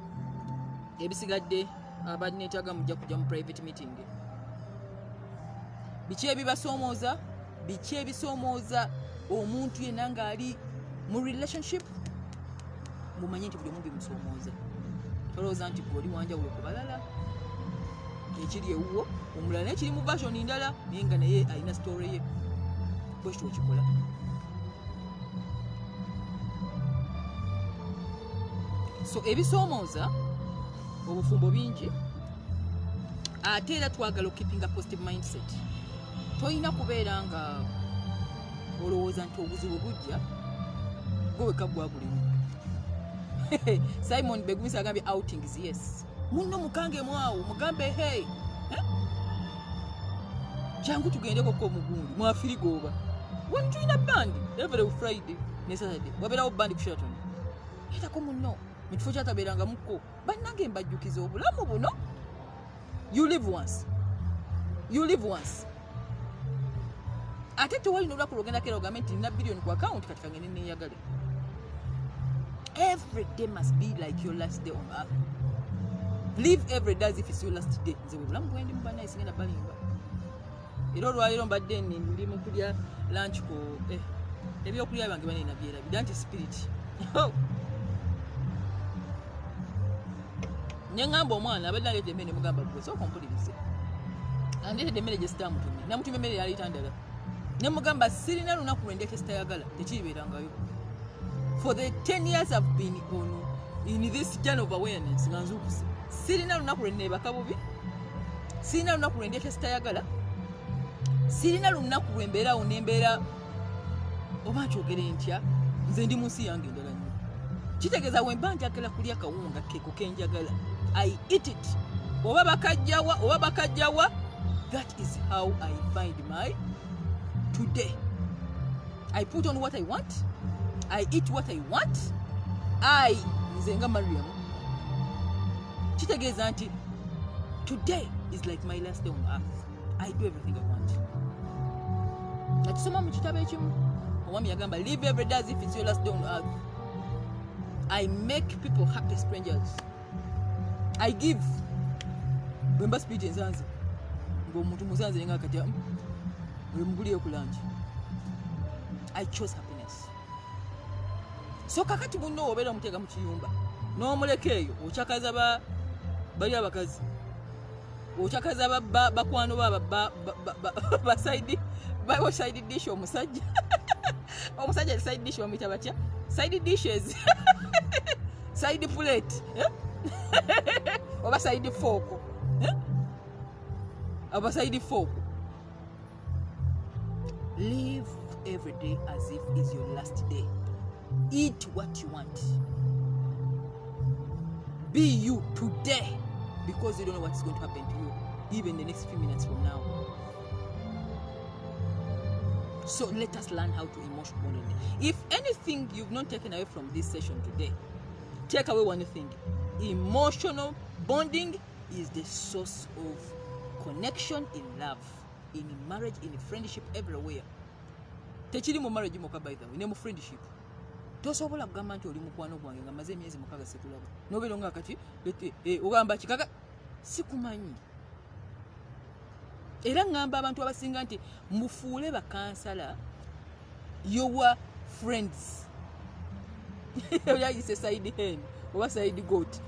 Ebisigadde abanneetaaga mujja kujja mu private meeting. Biki ebisoomooza omuntu yenna ng'ali mu relationship mumanye nti buli omu bimusoomooza. Tolowooza nti gwe oli wanjawulo ku balala. Ekiri ewuwo omulala naye kiri mu version ndala naye nga naye alina story ye. Bwe kityo okikola. So ebisoomooza obufumbo bingi ate era twagala keeping a positive mindset. Toyina kubeera nga olowooza nti obuzibu bujja gweweka gwabulemu. Simon Begumisi agambye outings, yes. Munno mukange mwawo mugambe hey. Jangu tugendeko ko mugundi mwafirigoba. When join a band every Friday ne Saturday. Wabeerawo band ku Sheraton. Etako munno mukifo kyatabeeranga mukko bannange mbajjukiza obulamu buno. You live once. Ate tewalina olwakulu ogenda kera ogambe nti nina billion ku account kati kangende neeyagale. Every day must be like your last day on earth. Live every day as if it's your last day. Nze bulamu bwendi mubana isingenda balimba. Era olwaliro mbadde ndi mu kulya lunch ko ebyokulya byange banena byera bidanti spirit. Nyangamba omwana abadde aleeta emmere mugamba gwe so kompulirize. Andeetedde emmere gye sitaamutumye. Namutumye emmere yali tandala. Ne mugamba sirina lunaku lwe ndeeta sitayagala tekiibeerangayo. For the 10 years I've been in this journey of awareness, sirina lunaku lwe neebaka bubi. Sirina lunaku lwe ndeeta sitayagala. Sirina lunaku lwe mbeerawo nembeera oba nkyogere ntya nze ndi mu nsi yange endala nnyo. Kitegeeza bwe mba njagala kulya kawunga keeko kenjagala I eat it. Oba bakajjawa. That is how I find my today. I put on what I want. I eat what I want. Nzenga Mariam. Chitegeeza nti today is like my last day on earth. I do everything I want. Natusoma mu kitabo ekimu. Omwami yagamba live every day as if it's your last day on earth. I make people happy strangers. I give. Bwemba speech ensanze. Ng'omuntu musanze nga kati muguli okulunch. I chose happiness. So kakati munno obeera omutega mu kiyumba n'omuleka eyo okyakaza bali abakazi okyakaza bakwano ba side dish omusajja omusajja side dish omuyita batya side dishes side plate oba side fork oba side fork. Live every day as if it's your last day. Eat what you want. Be you today, because you don't know what's going to happen to you even the next few minutes from now. So let us learn how to emotional bonding. If anything you've not taken away from this session today, take away one thing. Emotional bonding is the source of connection in love, in marriage, in friendship, everywhere. Tekiri mu marriage moka by the way, ne mu friendship. Tosobola kugamba nti oli mukwano gwange nga maze emyezi mukaga setulaba. Nobeera nga kati ogamba kikaka sikumanyi. Era ngamba abantu abasinga nti mufuule bakansala your friends. Oya is a side hen or side goat.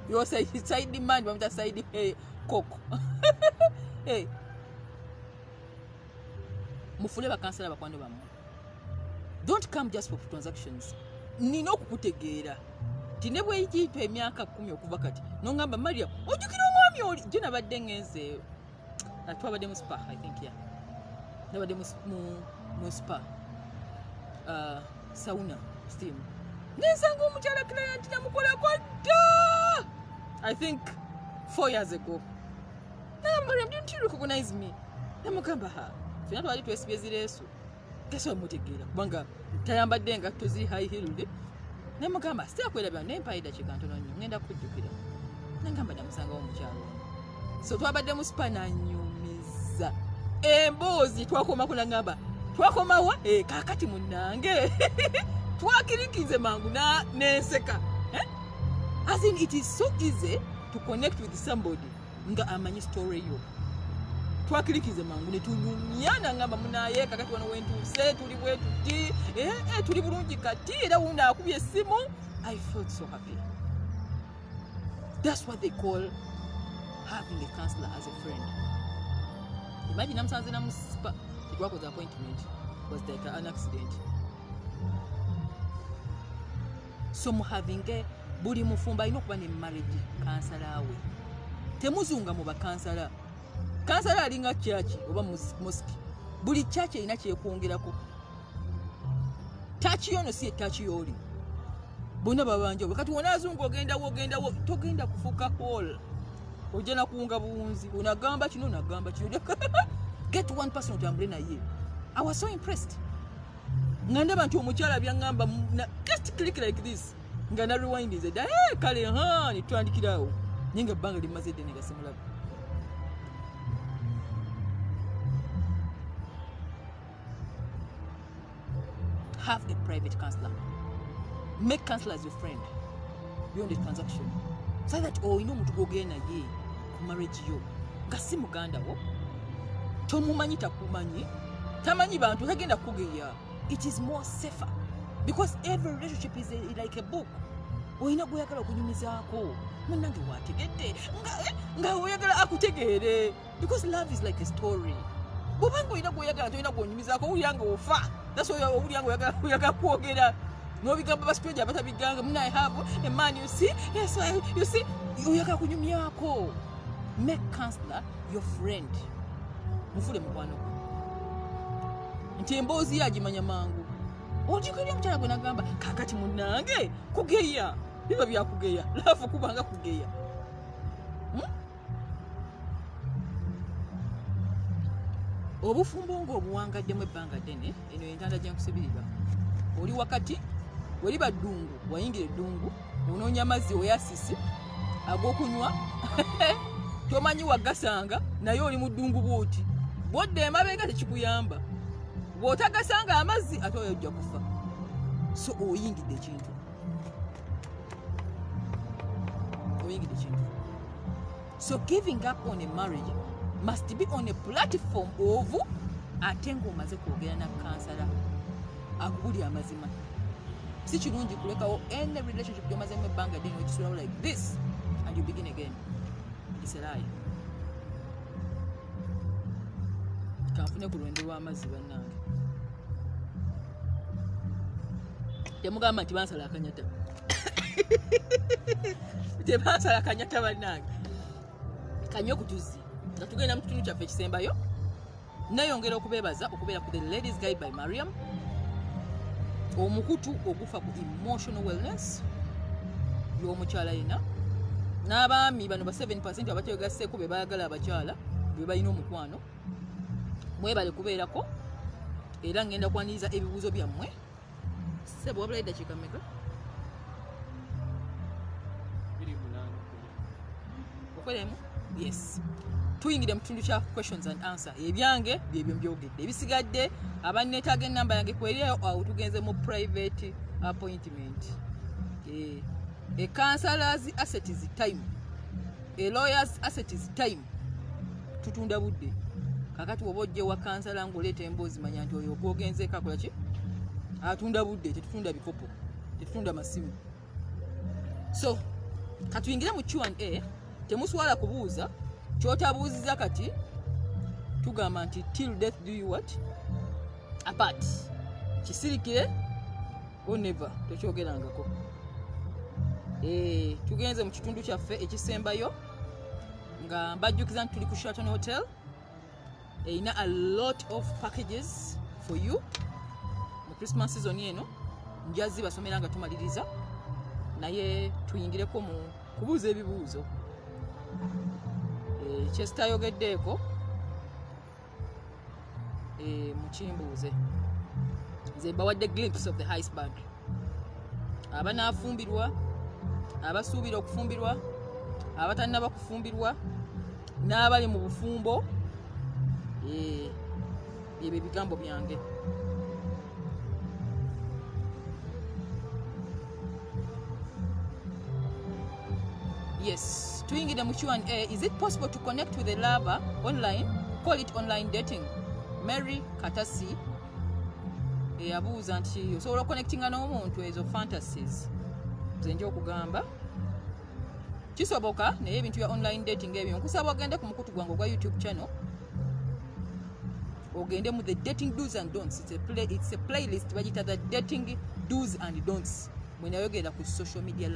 Your side man bamuta side cock. Hey. Mufuule bakansala bakwano bamu. Don't come just for transactions. Nino okukutegeera. Tine bwe yitu emyaka 10 okuva kati. Nongamba Mariam, ojukira omwami oli jina badde ngenze. Twabadde mu spa, I think, yeah. Nabadde mu spa. Sauna, steam. Nesanga omukyala client namukola kodda. I think 4 years ago. Mariam, didn't you recognize me? Namugamba ha. Fina twali twesibezireeso. Keso mutegeera kubanga tayambadde nga tozi high heeled. Namugamba sitakwelabya nempaida kikantono nnyo ngenda kujjukira. Nangamba namusanga omukyalo. So twabadde mu spa nanyumiza. Emboozi twakoma kunangamba. Twakomawa kakati munnange. Twakirikize mangu nenseka. As in it is so easy to connect with somebody nga amanyi story yo. Twakirikize mangu ne tunyumyana ngamba munaye kakati wano wentuuse tuli bwe tuti tuli bulungi kati era wunda akubye simu. I felt so happy. That's what they call having a counselor as a friend. Imagine I'm saying I'm it was the appointment was like an accident. So having a buli mufumba ino kuba ne marriage counselor we. Temuzunga mu bakansala. Kansala alinga church oba mosque. Buli church ina kyekwongerako. Tachi yono si tachi yoli. Bonna babanja wakati wonazungu ogenda togenda kufuka hall. Ojena kuunga buunzi. Unagamba kino nagamba kino. Get one person to ambrena ye. I was so impressed. Ngandaba nti omukyala byangamba just click like this. Ngana rewind is kale ni twandikirawo. Nyinga banga limaze de nega simula. Have a private counselor. Make counselor as your friend beyond the transaction. So that mutu gogenda ye ku marriage yo. Ngasi muganda wo. Tomumanyi takumanyi. Tamanyi bantu kagenda kugeya. It is more safer because every relationship is like a book. Oyina goyagala okunyumizaako. Munange wategedde. Nga oyagala akutegeere. Because love is like a story. Bobango oyina goyagala toyina kunyumizaako uyanga ofa. That's why uyanga oyagala kwogera. No bigamba baspeja batabiganga. I have a man, you see. Yes, you see. Oyagala kunyumyako. Make counselor your friend. Mufule mukwano. Nti emboozi yagimanya mangu. Ojikirya mukyala gwe nagamba kakati munnange kugeya. Biba byakugeya. Lafu kubanga kugeya. obufumbo ng'obuwangaddemu ebbanga ddene eno entanda gye nkusibirirwa oli wakati weliba ddungu wayingira eddungu onoonya amazzi oyasisi ag'okunywa tomanyi wagasanga naye oli mu ddungu bw'oti bw'odda emabega tekikuyamba bw'otagasanga amazzi ate oyo ojja kufa so oyingidde ekintu so giving up on a marriage must be on a platform of ate ng'omaze kwogera na kansala akubuli amazima si kirungi kulekawo any relationship gy'omazemu ebbanga ddene okisulawo like this and you begin again. It's a lie. Kanfune ku lwendo lw'amazzi bannange temugamba nti bansala akanyata tebansala akanyata bannange kanyo kutuzi nga tugenda mu kitundu kyaffe ekisembayo nayongera okubeebaza okubeera ku the ladies guide by Mariam omukutu ogufa ku emotional wellness y'omukyala yena n'abaami bano ba 7% abategasseeko be baagala abakyala be balina omukwano mwebale kubeerako era ngenda kwaniriza ebibuuzo byammwe sebo wabula eddakiika mmeka okweremu yes tuyingire mu kitundu kya questions and answer ebyange byebyo mbyogedde ebisigadde abanneetaaga ennamba yange kweriyo awo tugenze mu private appointment a counselor's asset is time, a lawyer's asset is time. Tutunda budde kakati wobojje wa kansala ngoleta emboozi manya nti oyo gwogenze kakola ki atunda budde tetutunda bikopo tetutunda masimu. So katuyingire mu Q&A temuswala kubuuza kyotabuuziza kati tugamba nti till death do you what apart kisirikire or never tokyogerangako. Tugenze mu kitundu kyaffe ekisembayo nga mbajjukiza nti tuli ku Sheraton Hotel eyina a lot of packages for you mu Christmas season eno njazi basomera nga tumaliriza naye tuyingireko mu kubuuza ebibuuzo kyesitayogeddeeko mukimbuuze nze bawadde glimpse of the iceberg abanaafumbirwa abasuubira okufumbirwa abatannaba kufumbirwa n'abali mu bufumbo ebyo ebigambo byange. Yes, tuyingire mu Q&A. Is it possible to connect with a lover online? Call it online dating. Mary Katasi abuuza nti osobola connectinga n'omuntu ezo fantasies zenja okugamba kisoboka naye ebintu bya online dating ebyo nkusaba ogende ku mukutu gwange ogwa YouTube channel ogende mu the dating do's and don'ts. It's a playlist bagita the dating do's and don'ts mwenayogera ku social media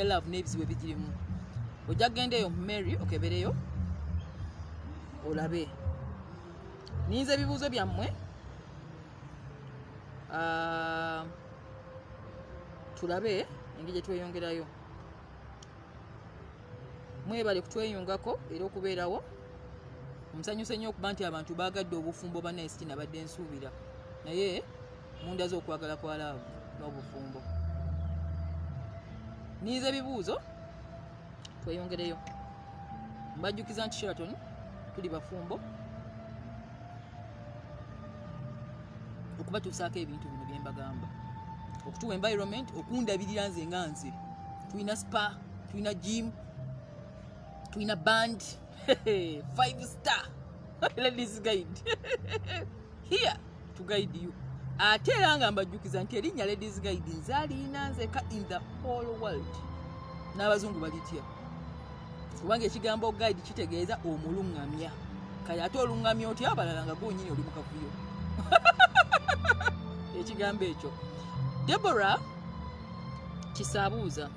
love n'ebizibu ebigirimu ojja gendeyo Mary okebereyo olabe ninze ebibuuzo byammwe tulabe engeri gye tweyongerayo. Mwebale kutweyungako era okubeerawo omusanyuse nnyo okuba nti abantu baagadde obufumbo bannaesi nabadde nsuubira naye munda z'okwagala kwa laavu n'obufumbo. Niiza ebibuuzo tweyongereyo. Mbajjukiza nti Sheraton tuli bafumbo okubatuusaako ebintu bino bye mbagamba okutuwa environment okundabirira nze nga nze. Tulina spa, tulina gym, tulina band 5 star ladies guide here to guide you. Ate era nga mbajjukiza nti erinnya ladies guide nzaalina nzeka in the whole world n'abazungu balitya kubanga ekigambo guide kitegeeza omulungamya kale ate olungamya otya abalala nga gonyini oli mu kavuyo ekigambo ekyo. Deborah Kisaabuuza,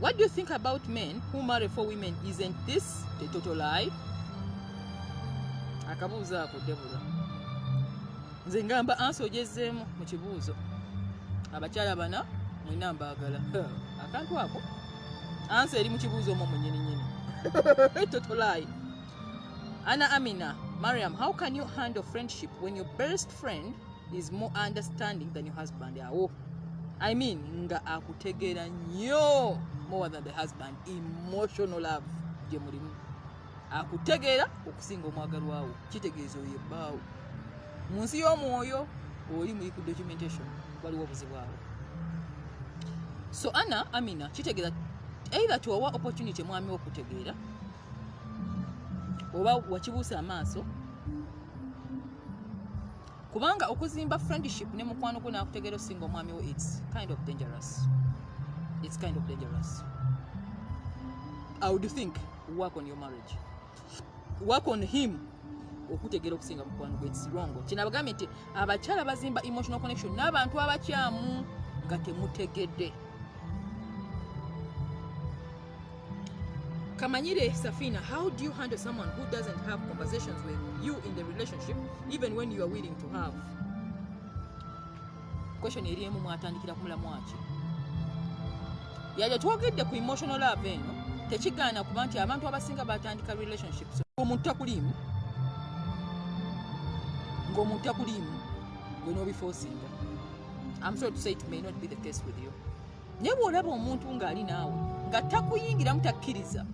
what do you think about men who marry 4 women? Isn't this a total lie? Akabuuza ako Deborah nze ngamba ansi ogezzeemu mu kibuuzo abakyala bana mwina mbaagala akantu ako Answer eri mu kibuuzo omwo munnyini totolai. Anna Amina, Mariam, how can you handle friendship when your best friend is more understanding than your husband? Oh, I mean, nga akutegeera nnyo more than the husband. Emotional love gye mulimu. Akutegeera okusinga omwagalwa wo. Kitegeeza oyo ebbaawo. Mu nsi y'omwoyo oli mu documentation waliwo obuzibu awo. So Anna Amina, kitegeeza either tuwawa opportunity mwami okutegeera oba wakibuusa amaaso, kubanga okuzimba friendship ne mukwano gwo n'akutegeera osinga omwami wo, it's kind of dangerous. It's kind of dangerous. I would think work on your marriage. Work on him okutegeera okusinga mukwano gwo. It's wrong. Kinabagambye nti abakyala bazimba emotional connection n'abantu abakyamu nga temutegedde. Kamanyire Safina, how do you handle someone who doesn't have conversations with you in the relationship, even when you are willing to have? Question eriemu mwatandikira ku mulamu waki. Yaja twogedde ku emotional love eno, tekigaana kuba nti abantu abasinga batandika relationships ng'omuntu takuliimu, gwe n'obiforcinga. I'm sorry to say it may not be the case with you. Naye bw'olaba omuntu ng'ali naawe nga takuyingiramu takkiriza,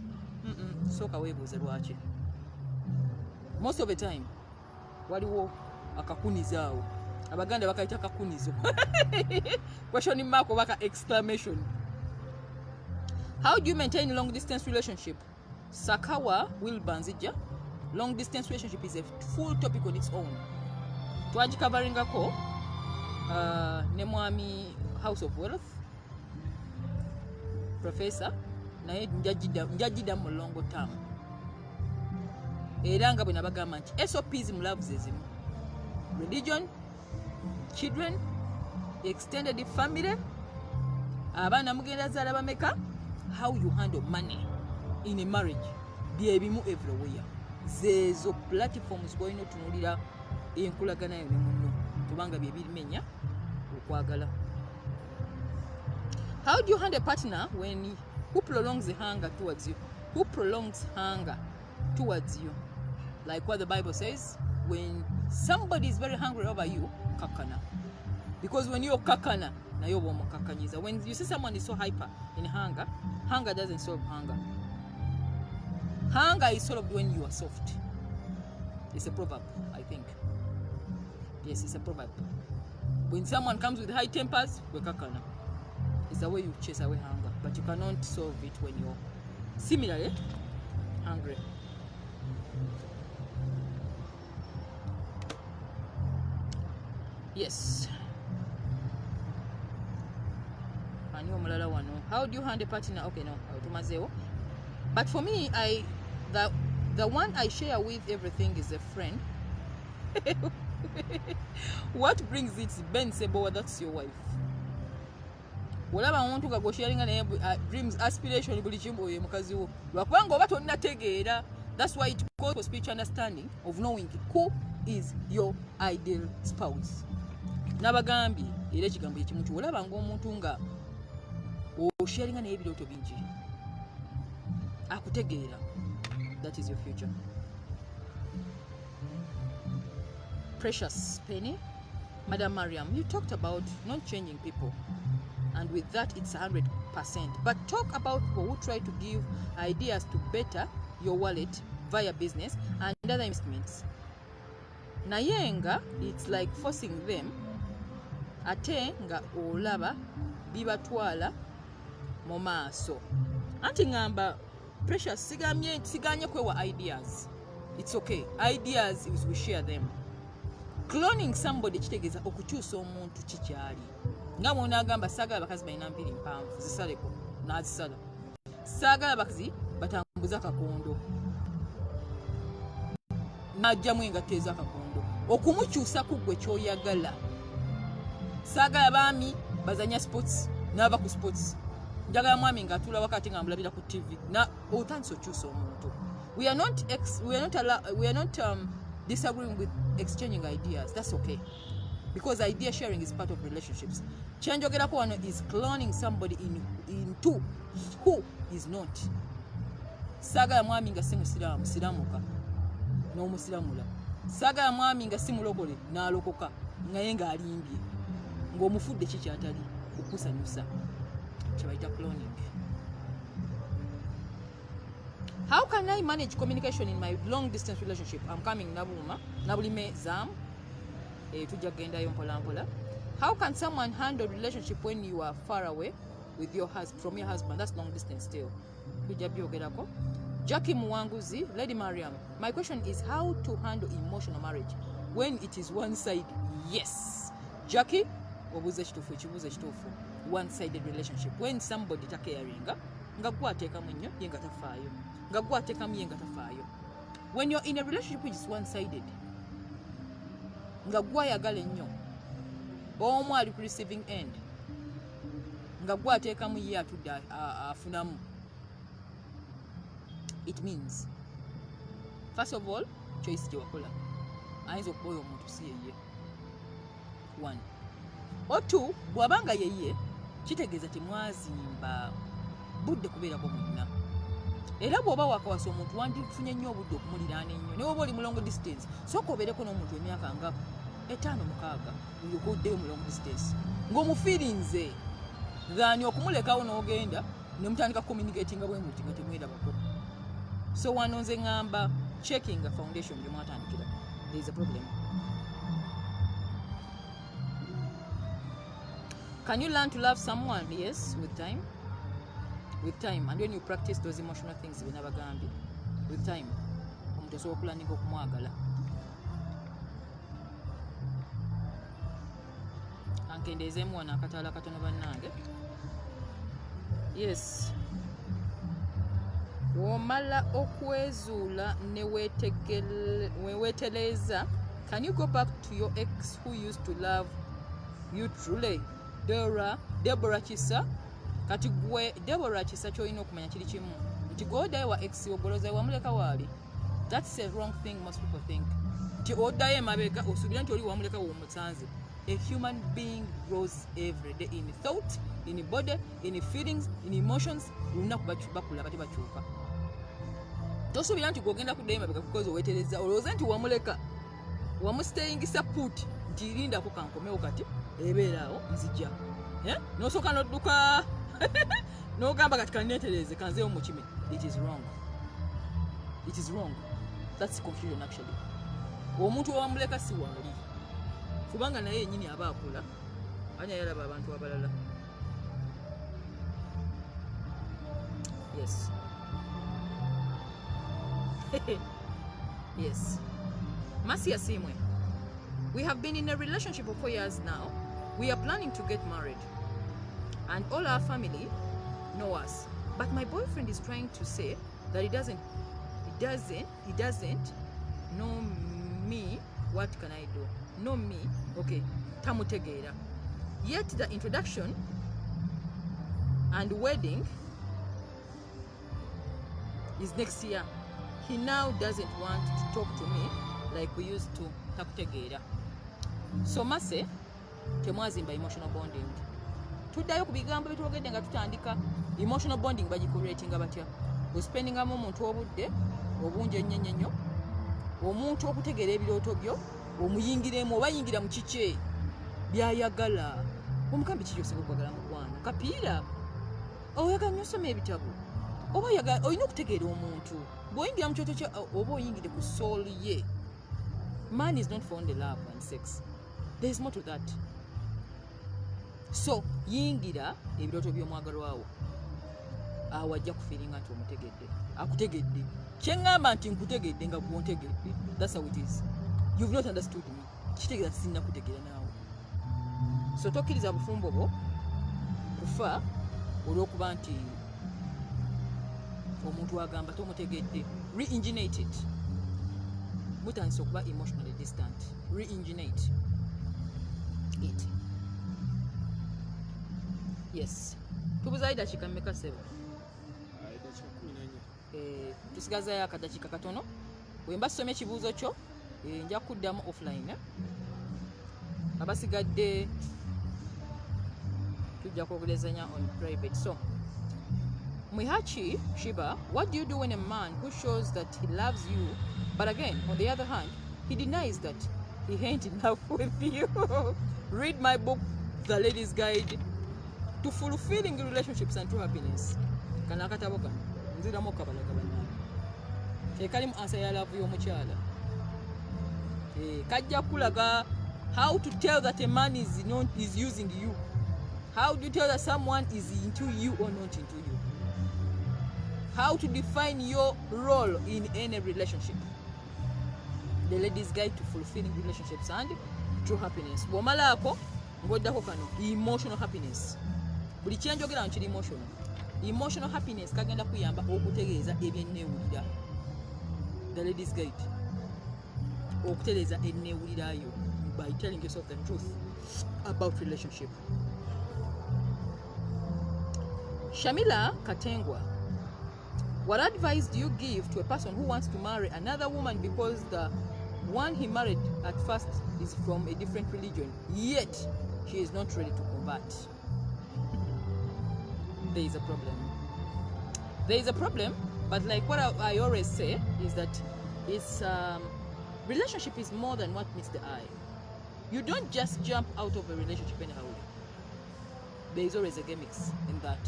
sooka weebuuze lwaki. Most of the time waliwo akakunizo awo. Abaganda bakayita kakunizo. Question mark oba exclamation. How do you maintain a long distance relationship? Sakawa Wilbanzija. Long distance relationship is a full topic on its own. Twagikabaringako ne mwami House of Wealth Professor naye njagida mu longo term. Era nga bwe nabagamba nti SOPs mu love zezimu: religion, children, extended family, abaana mugenda zaala bameka, how you handle money in a marriage, byebimu everywhere. Zezo platforms gwolina otunulira enkulagana yo ne munno kubanga bye birimenya okwagala. How do you handle a partner who prolongs the hunger towards you? Who prolongs hunger towards you? Like what the Bible says, when somebody is very hungry over you, kakana. Because when you're kakana, na yo bomo kakanyiza. When you see someone is so hyper in hunger, hunger doesn't solve hunger. Hunger is solved when you are soft. It's a proverb, I think. Yes, it's a proverb. When someone comes with high tempers, we kakana. It's the way you chase away hunger, but you cannot solve it when you're similarly hungry. Yes. How do you handle a partner? Okay, no. But for me, the one I share with everything is a friend. What brings it? Ben Sebo, that's your wife. Olaba omuntu nga gosharinga naye dreams, aspiration, buli kimu oyo mukazi wo. Lwakubanga oba tonnategeera. That's why it calls for spiritual understanding of knowing who is your ideal spouse. Nabagambye era ekigambo ekimu nti olaba ng'omuntu nga osharinga naye ebirooto bingi akutegeera, that is your future. Precious Penny, Madam Mariam, you talked about not changing people. And with that, it's 100%. But talk about people who try to give ideas to better your wallet via business and other investments. Nayenga, it's like forcing them. Ate nga olaba bibatwala mu maaso. Anti ngamba Precious siganye kwewa ideas. It's okay. Ideas is we share them. Cloning somebody kitegeeza okukyusa omuntu kikyali. Nga mwonagamba saagala bakazi balina mpiri mpanvu zisaleko n'azisala. Saagala bakazi batambuza kakondo. Najjamu engatto ez'akakondo. Okumukyusa ku ggwe ky'oyagala. Saagala baami bazanya sports n'aba ku sports. Njagala mwami ng'atuula wakati nga mulabira ku TV. Na otandise okyusa omuntu. We are not disagreeing with exchanging ideas. That's okay. Because idea sharing is part of relationships. Chanjogerako wano is cloning somebody into who is not. Sagala mwami nga si musiraamu siramuka n'omusiramula. Sagala mwami nga si mulokole n'alokoka naye ng'alimbye ng'omufudde kikyatali okusanyusa kye bayita cloning. How can I manage communication in my long distance relationship? I'm coming nabulime zam tujja kugendayo mpola mpola. How can someone handle relationship when you are far away with your from your husband? That's long distance still. Tujja byogerako. Jackie Muwanguzi, Lady Mariam, my question is how to handle emotional marriage when it is one-sided. Yes. Jackie, obuze kitufu ekibuuzo ekituufu. One-sided relationship. When somebody takeyaringa, nga gwe ateekamu nnyo ye nga tafaayo. Nga gwe ateekamu ye nga tafaayo. When you're in a relationship which is one-sided, nga gwe ayagala ennyo, omu ali ku receiving end, nga gwe ateekamu ye atudde afunamu. It means, first of all, choice gye wakola. Ayinza okuba oyo omuntu si yeye. One. Or two, bw'abanga yeye, kitegeeza temwazimba budde kubeerako mwenna. Era bw'oba wakawasa omuntu wandifunye nnyo obudde okumuliraana ennyo. Ne bw'oba oli mu long distance, sooka obeereko n'omuntu emyaka nga 5-6 olyoke oddeyo mu long distance. Ng'omufiirinze than okumulekawo n'ogenda ne mutandika communicating bwe muti nga temwerabako. So wano nze ngamba checking a foundation gye mwatandikira. There is a problem. Can you learn to love someone? Yes, with time. With time. And when you practice those emotional things, we never gambye. With time. Omuntu osobola okulaninga okumwagala. Ankendeezeemu wano akataala katono bannange. Yes. Womala okwezuula ne weetereeza. Can you go back to your ex who used to love you truly? Deborah Kisa. Kati gwe Deborah Kisa kyolina okumanya kiri kimu nti gwodayo wa ex ogoloza wamuleka waali. That's a wrong thing most people think. Nti oddayo emabega osuubira nti oli wamuleka w'omusanze. A human being grows every day in thought, in body, in feelings, in emotions. Olunaku bakula bati bakyuka. Tosuubira nti gwogenda kuddayo emabega kukoza oweetereza olowooza nti wamuleka wamustayingisa put nti lindako kankomewo kati ebeeraawo nzija. N'osooka n'odduka n'ogamba kati kanneetereze kanzeewo mu kime. It is wrong. It is wrong. That's confusion actually. Omuntu owamuleka si waali. Kubanga naye yennyini aba akula anya yalaba abantu abalala. Yes. Yes. Masia Simwe. We have been in a relationship for 4 years now. We are planning to get married. And all our family know us. But my boyfriend is trying to say that he doesn't know me. What can I do? Know me. Okay. Tamutegeera. Yet the introduction and wedding is next year. He now doesn't want to talk to me like we used to. Takutegeera. So mase temwazimba emotional bonding. Tuddayo ku bigambo bitwogedde nga tutandika. Emotional bonding bagicreatinga batya? Ospendingamu omuntu obudde obungi ennyo, omuntu okutegeera ebirooto byo, omuyingiremu oba yingira mu kike byayagala. Omukambi kiyosinga okwagala mukwano kapiira oyagala nnyo osoma ebitabo oba oyagala olina okutegeera omuntu bw'oyingira mu kyoto kye oba oyingire ku soul ye. Man is not for only love and sex. There is more to that. So yingira ebirooto by'omwagalwawo awo ajja kufiiringa nti omutegedde akutegedde. Kyeŋŋamba nti nkutegedde nga gwontegedde. That's how it is. You've not understood me. Kitegeeza sinna kutegeera naawe. So tokkiriza bufumbo bwo kufa olw'okuba nti omuntu agamba tomutegedde. Re-engineate it. Mutandise okuba emotionally distant. Re-engineate it. Yes. Tubuzayo dakiika mmeka ssebo? Tusigazayo akadakiika katono. Bwe mba ssomye ekibuuzo kyo nja kuddamu offline. Abasigadde tujja kwogerezanya on private. So Mwihachi Shiba, what do you do when a man who shows that he loves you, but again, on the other hand, he denies that he ain't in love with you? Read my book, The Lady's Guide to Fulfilling Relationships and True Happiness. Kanakatabo kano nziramu kabalagabana ekalimu ansa ya love y'omukyala kajja kulaga how to tell that a man is using you. How do you tell that someone is into you or not into you? How to define your role in any relationship. The Lady's Guide to Fulfilling Relationships and True Happiness. Bw'omalaako ng'oddako kano emotional happiness. Buli kyenjogera nkiri emotional. Emotional happiness kagenda kuyamba okutegeeza ebyenneewulira. The Lady's Guide. Okutereeza enneewulirayo by telling yourself the truth about relationship. Shamila Katengwa, what advice do you give to a person who wants to marry another woman because the one he married at first is from a different religion, yet she is not ready to convert? There is a problem. There is a problem, but like what I always say is that it's relationship is more than what meets the eye. You don't just jump out of a relationship anyhow. There is always a gimmicks in that.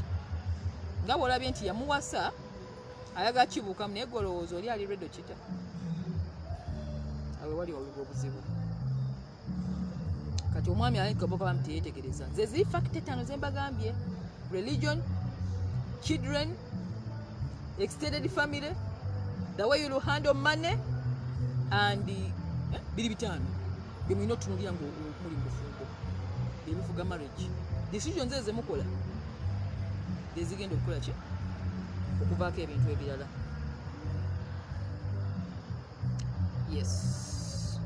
Nga wolabye nti yamuwasa ayaga kibuka naye golowooza oli ali redo kita awe wali obuzibu kati omwami alikoboka bamuteyetegereza nze zi fact etaano ze mbagambye: religion, children, extended family, the way you handle money, and biri bitaano bimulina otunuulira ng'omuli mu bufumbo ebifuga marriage. Decisions ze mukola zigenda okukola ki okuvaako ebintu ebirala. Yes,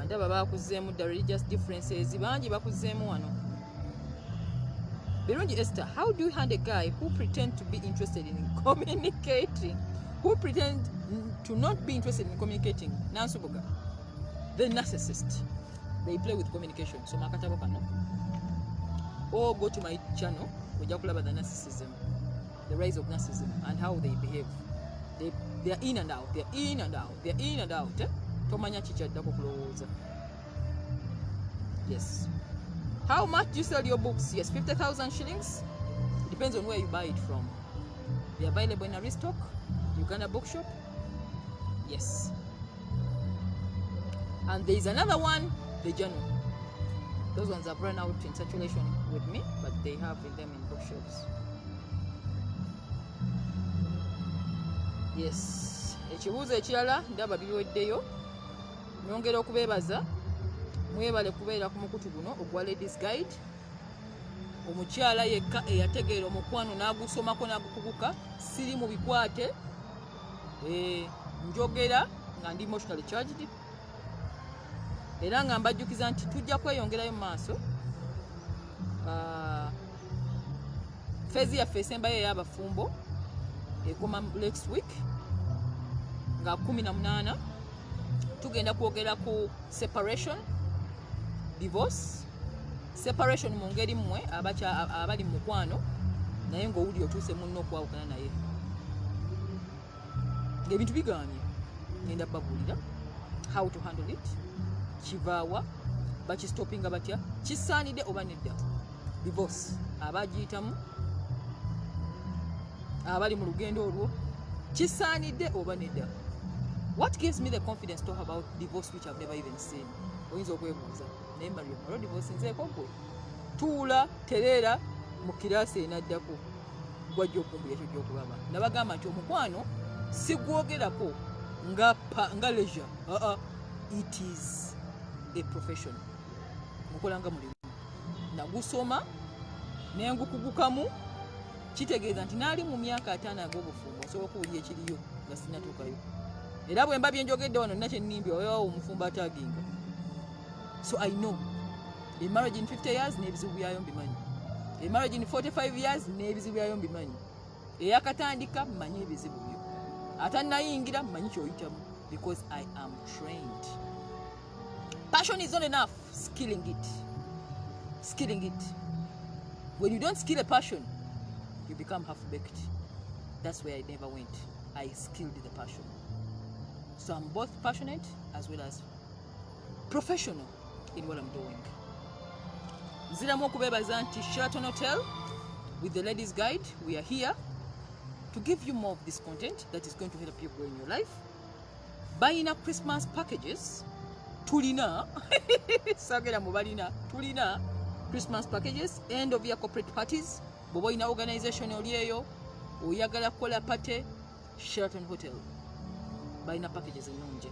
ndaba bakuzeemu dda religious differences bangi bakuzeemu wano. Birungi Esther, how do you handle a guy who pretend to be interested in communicating, who pretend to not be interested in communicating? Nansubuga, the narcissist, they play with communication. So makatabo kano, or go to my channel ojja kulaba the narcissism, the rise of narcissism and how they behave. They are in and out, they are in and out, they are in and out. Tomanya chichaddako kulowooza. Yes. How much do you sell your books? Yes, 50,000 shillings. Depends on where you buy it from. They're available in Aristoc, Uganda Bookshop. Yes. And there is another one, the journal. Those ones have run out in circulation with me, but they have them in bookshops. Yes. Ekibuuzo ekirala ndaba biweddeyo. Nyongera okubeebaza. Mwebale kubeera ku mukutu guno ogwa Ladies Guide. Omukyala yekka eyategeera omukwano n'agusomako n'agukuguka, siri mu bikwate. Njogera nga ndi emotionally charged. Era nga mbajjukiza nti tujja kweyongerayo mu maaso. Fezi yaffe esembayo ey'abafumbo ekoma next week nga 18 tugenda kwogera ku separation, divorce, separation mu ngeri mmwe abali mu mukwano naye ng'owuli otuuse munno okwawukana naye ng'ebintu bigaanye. Ngenda babuulira how to handle it, kivaawa, bakistopinga batya, kisaanidde oba nedda. Divorce abagiyitamu, abali mu lugendo olwo, kisaanidde oba nedda. What gives me the confidence to talk about divorce which I've never even seen? Oyinza okwebuuza naye Mariam, olwo divorce nzeeko gwe? Tuula tereera mu kiraasi enaddako gwajja okumbuya ekyo gy'okulaba. Nabagamba nti omukwano si gwogerako nga leisure. It is a profession. Mukola nga mulimu. Nagusoma nengukugukamu, kitegeeza nti naali mu myaka 5 ag'obufumbo osobola okuwulira ekiriyo nga sinatuukayo. Era bwe mba byenjogedde wano nina kyennimba oyo omufumbo ataginga. So I know a marriage in 50 years n'ebizibu byayo mbimanyi, a marriage in 45 years n'ebizibu byayo mbimanyi, eyakatandika mmanyi ebizibu byo, atannayingira mmanyi kyoyitamu, because I am trained. Passion is not enough, skilling it. When you don't skill a passion, you become half-baked. That's where I never went. I skilled the passion. So I'm both passionate as well as professional in what I'm doing. Nziramu okubebaza nti Sheraton Hotel with the Ladies Guide, we are here to give you more of this content that is going to help you grow in your life. Buying up Christmas packages, tulina sagera mubalina, tulina Christmas packages, end of year corporate parties, bobo ina organization oliyeyo, oyagala kola party, Sheraton Hotel. Buying up packages ennungi.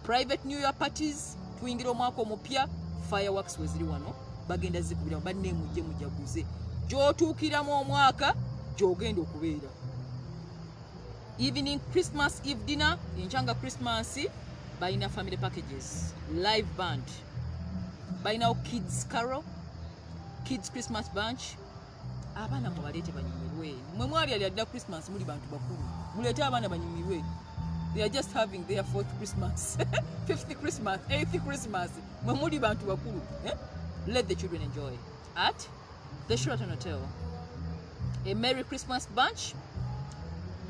Private New Year parties, tuyingira omwaka omupya, fireworks weziri wano, bagenda zikubira banne mujje mujaguze. Jotuukiramu omwaka, jogenda okubeera. Evening Christmas Eve dinner, enchanga Christmas, buying up family packages, live band, buying out kids carol, kids Christmas bunch. Abana mubalete banyumirwe. Mwe mwali aliyadda Christmas muli bantu bakulu. Mulete abana banyumirwe. They are just having their 4th Christmas, 5th Christmas, 8th Christmas. Mwe muli bantu bakulu. Let the children enjoy at the Sheraton Hotel. A Merry Christmas bunch.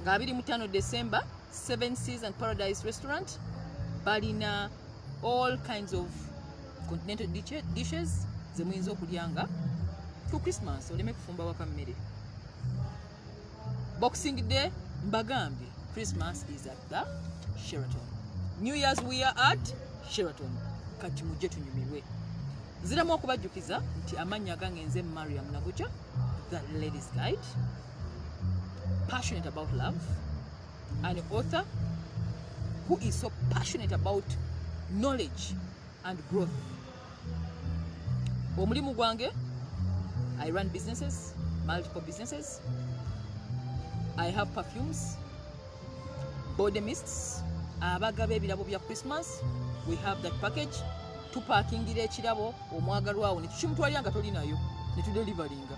Nga 25 December, 7 Seas and Paradise Restaurant. Balina all kinds of continental dishes. Zemuyinza okulyanga ku Christmas oleme kufumba waka mmere. Boxing Day, mbagambi, Christmas is at the Sheraton. New Year's we are at Sheraton. Kati mujje tunyumirwe. Nziramu okubajjukiza nti amannya gange nze Mariam Nabuja, the Ladies Guide, passionate about love, an author who is so passionate about knowledge and growth. Omulimu gwange, I run businesses, multiple businesses. I have perfumes, body mists, abagaba ebirabo bya Christmas. We have that package. Tupakingira ekirabo omwagalwa awo ne tukimutwalira nga tolinayo ne tudelivaringa.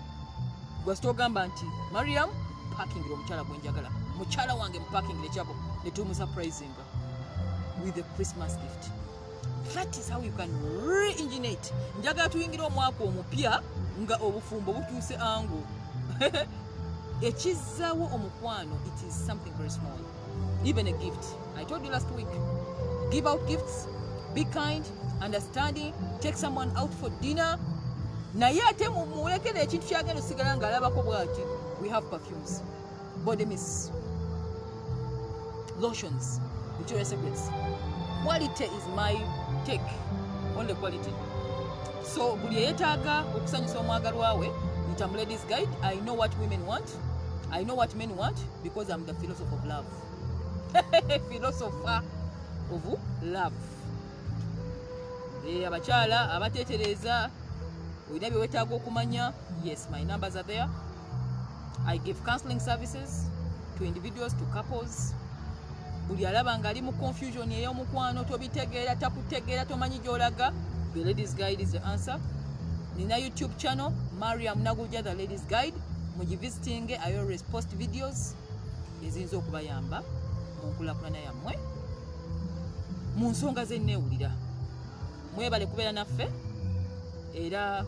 Gwe sitogamba nti Mariam parkingira omukyala gwenjagala, mukyala wange muparkingira ekirabo ne tumusurprisinga with a Christmas gift. That is how you can re-engineate. Njagala tuyingira omwaka omupya nga obufumbo bukyuse angu. Ekizzawo omukwano, it is something very small. Even a gift. I told you last week, give out gifts, be kind, understanding, take someone out for dinner. Naye ate mulekere ekintu kyagenda osigala nga alabako bwati. We have perfumes, body mists, lotions, Victoria's Secrets. Quality is my take on the quality. So buli yetaaga okusanyusa omwagalwa we, nitamu Ladies Guide. I know what women want. I know what men want because I'm the philosopher of love. Philosopher of love. Abakyala abateetereza olina bye weetaaga okumanya. Yes, my numbers are there. I give counseling services to individuals, to couples. Buli alaba nga ali mu confusion ey'omukwano, tobitegeera, takutegeera, tomanyi gy'olaga, the Ladies Guide is the answer. Nina YouTube channel, Mariam Nabuja, the Ladies Guide. Mugivisitinge, I always post videos eziyinza okubayamba mu nkulakulana yammwe mu nsonga zenneewulira. Mwebale kubeera naffe era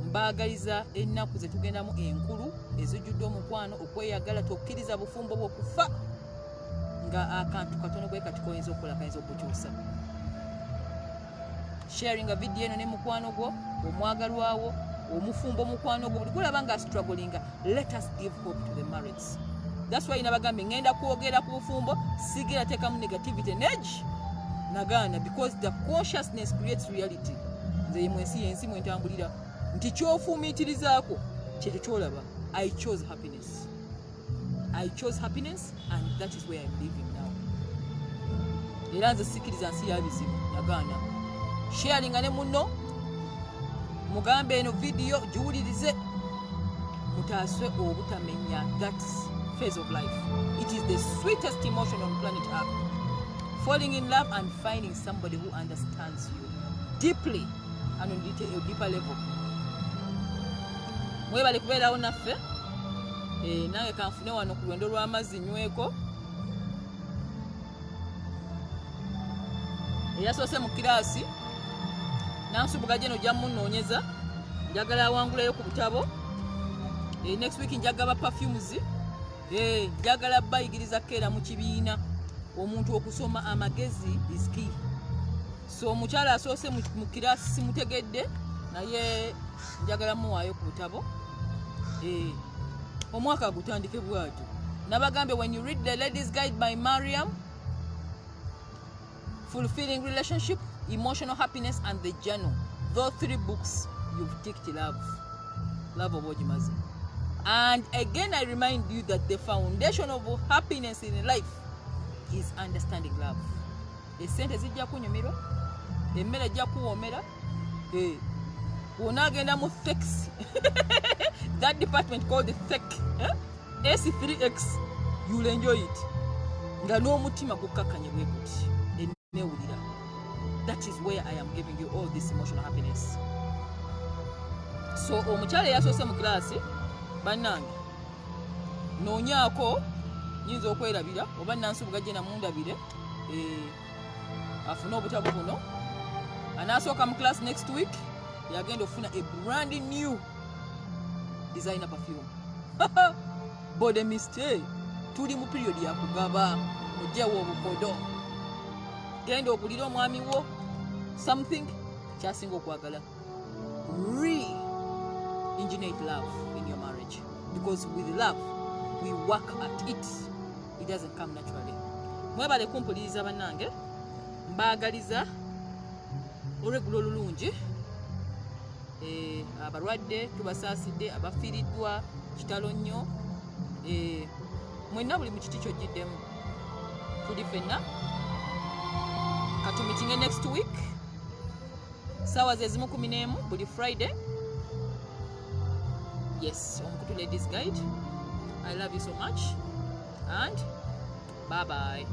mbaagaliza ennaku ze tugendamu enkulu ezijjudde omukwano, okweyagala, tokkiriza bufumbo bw'okufa nga akantu katono bwe kati koyinza okukola kayinza okukyusa. Sharing a video eno ne mukwano gwo, omwagalwawo, omufumbo mukwano gwo, buli kulaba nga struggling, let us give hope to the marriage. That's why nabagambe ngenda kwogera ku bufumbo, sigera tekamu negativity energy nagaana, because the consciousness creates reality. Nze yemwensi yensi mwentambulira nti kyofumiitirizaako kyekyo kyolaba. I chose happiness. I chose happiness and that is where I'm living now. Era nze sikiriza nsi yabizibu nagaana. Sharinga ne munno, mugambe eno video giwulirize, mutaaswe obutamenya that phase of life. It is the sweetest emotion on planet Earth. Falling in love and finding somebody who understands you deeply and on a deeper level. Mwebale kubeerawo naffe. Nange kanfune wano ku lwendo lw'amazzi nyweko. Eyasoose mu kiraasi nansubuga gye no gya munnoonyeza, njagala awangulayo ku butabo Next week njagala perfumes. Njagala bayigiriza kera mu kibiina. Omuntu okusoma amagezi is key. So omukyala asoose mu kirasi simutegedde naye njagala muwaayo ku butabo. Omwaka gutandike bwatyo. Nabagambe, when you read the Ladies Guide by Mariam, Fulfilling Relationship, Emotional Happiness, and the Journal, those 3 books, you've ticked love. Love of Ojimazi. And again, I remind you that the foundation of happiness in life is understanding love. Esente zijja kunyumirwa, emmere ejja kuwoomera, wonagenda mu sex. That department called the SEC, S3X, you'll enjoy it. Nga n'omutima gukkakanye bwe guti. That is where I am giving you all this emotional happiness. So omukyala yasoose mu klasi bannange noonyaako nyinza okwerabira oba nansubuga gye namundabire afune obutabo buno. Anaasooka mu class next week yagenda ofuna a brand new designer perfume. Bode mistake, tuli mu period ya kugaba mujewo obukodo. Genda okulira omwami wo something kyasinga okwagala. Re-engineer love in your marriage, because with love we work at it. It doesn't come naturally. Mwebale kumpuliriza bannange, mbaagaliza olw'eggulo olulungi. Abalwadde tubasaasidde, abafiiriddwa kitalo nnyo. Mwenna buli mu kiti ky'ogiddemu tuli ffenna. Katumitinge next week sawa ze zimu 11 buli Friday. Yes, Omukutu Ladies Guide. I love you so much and bye bye.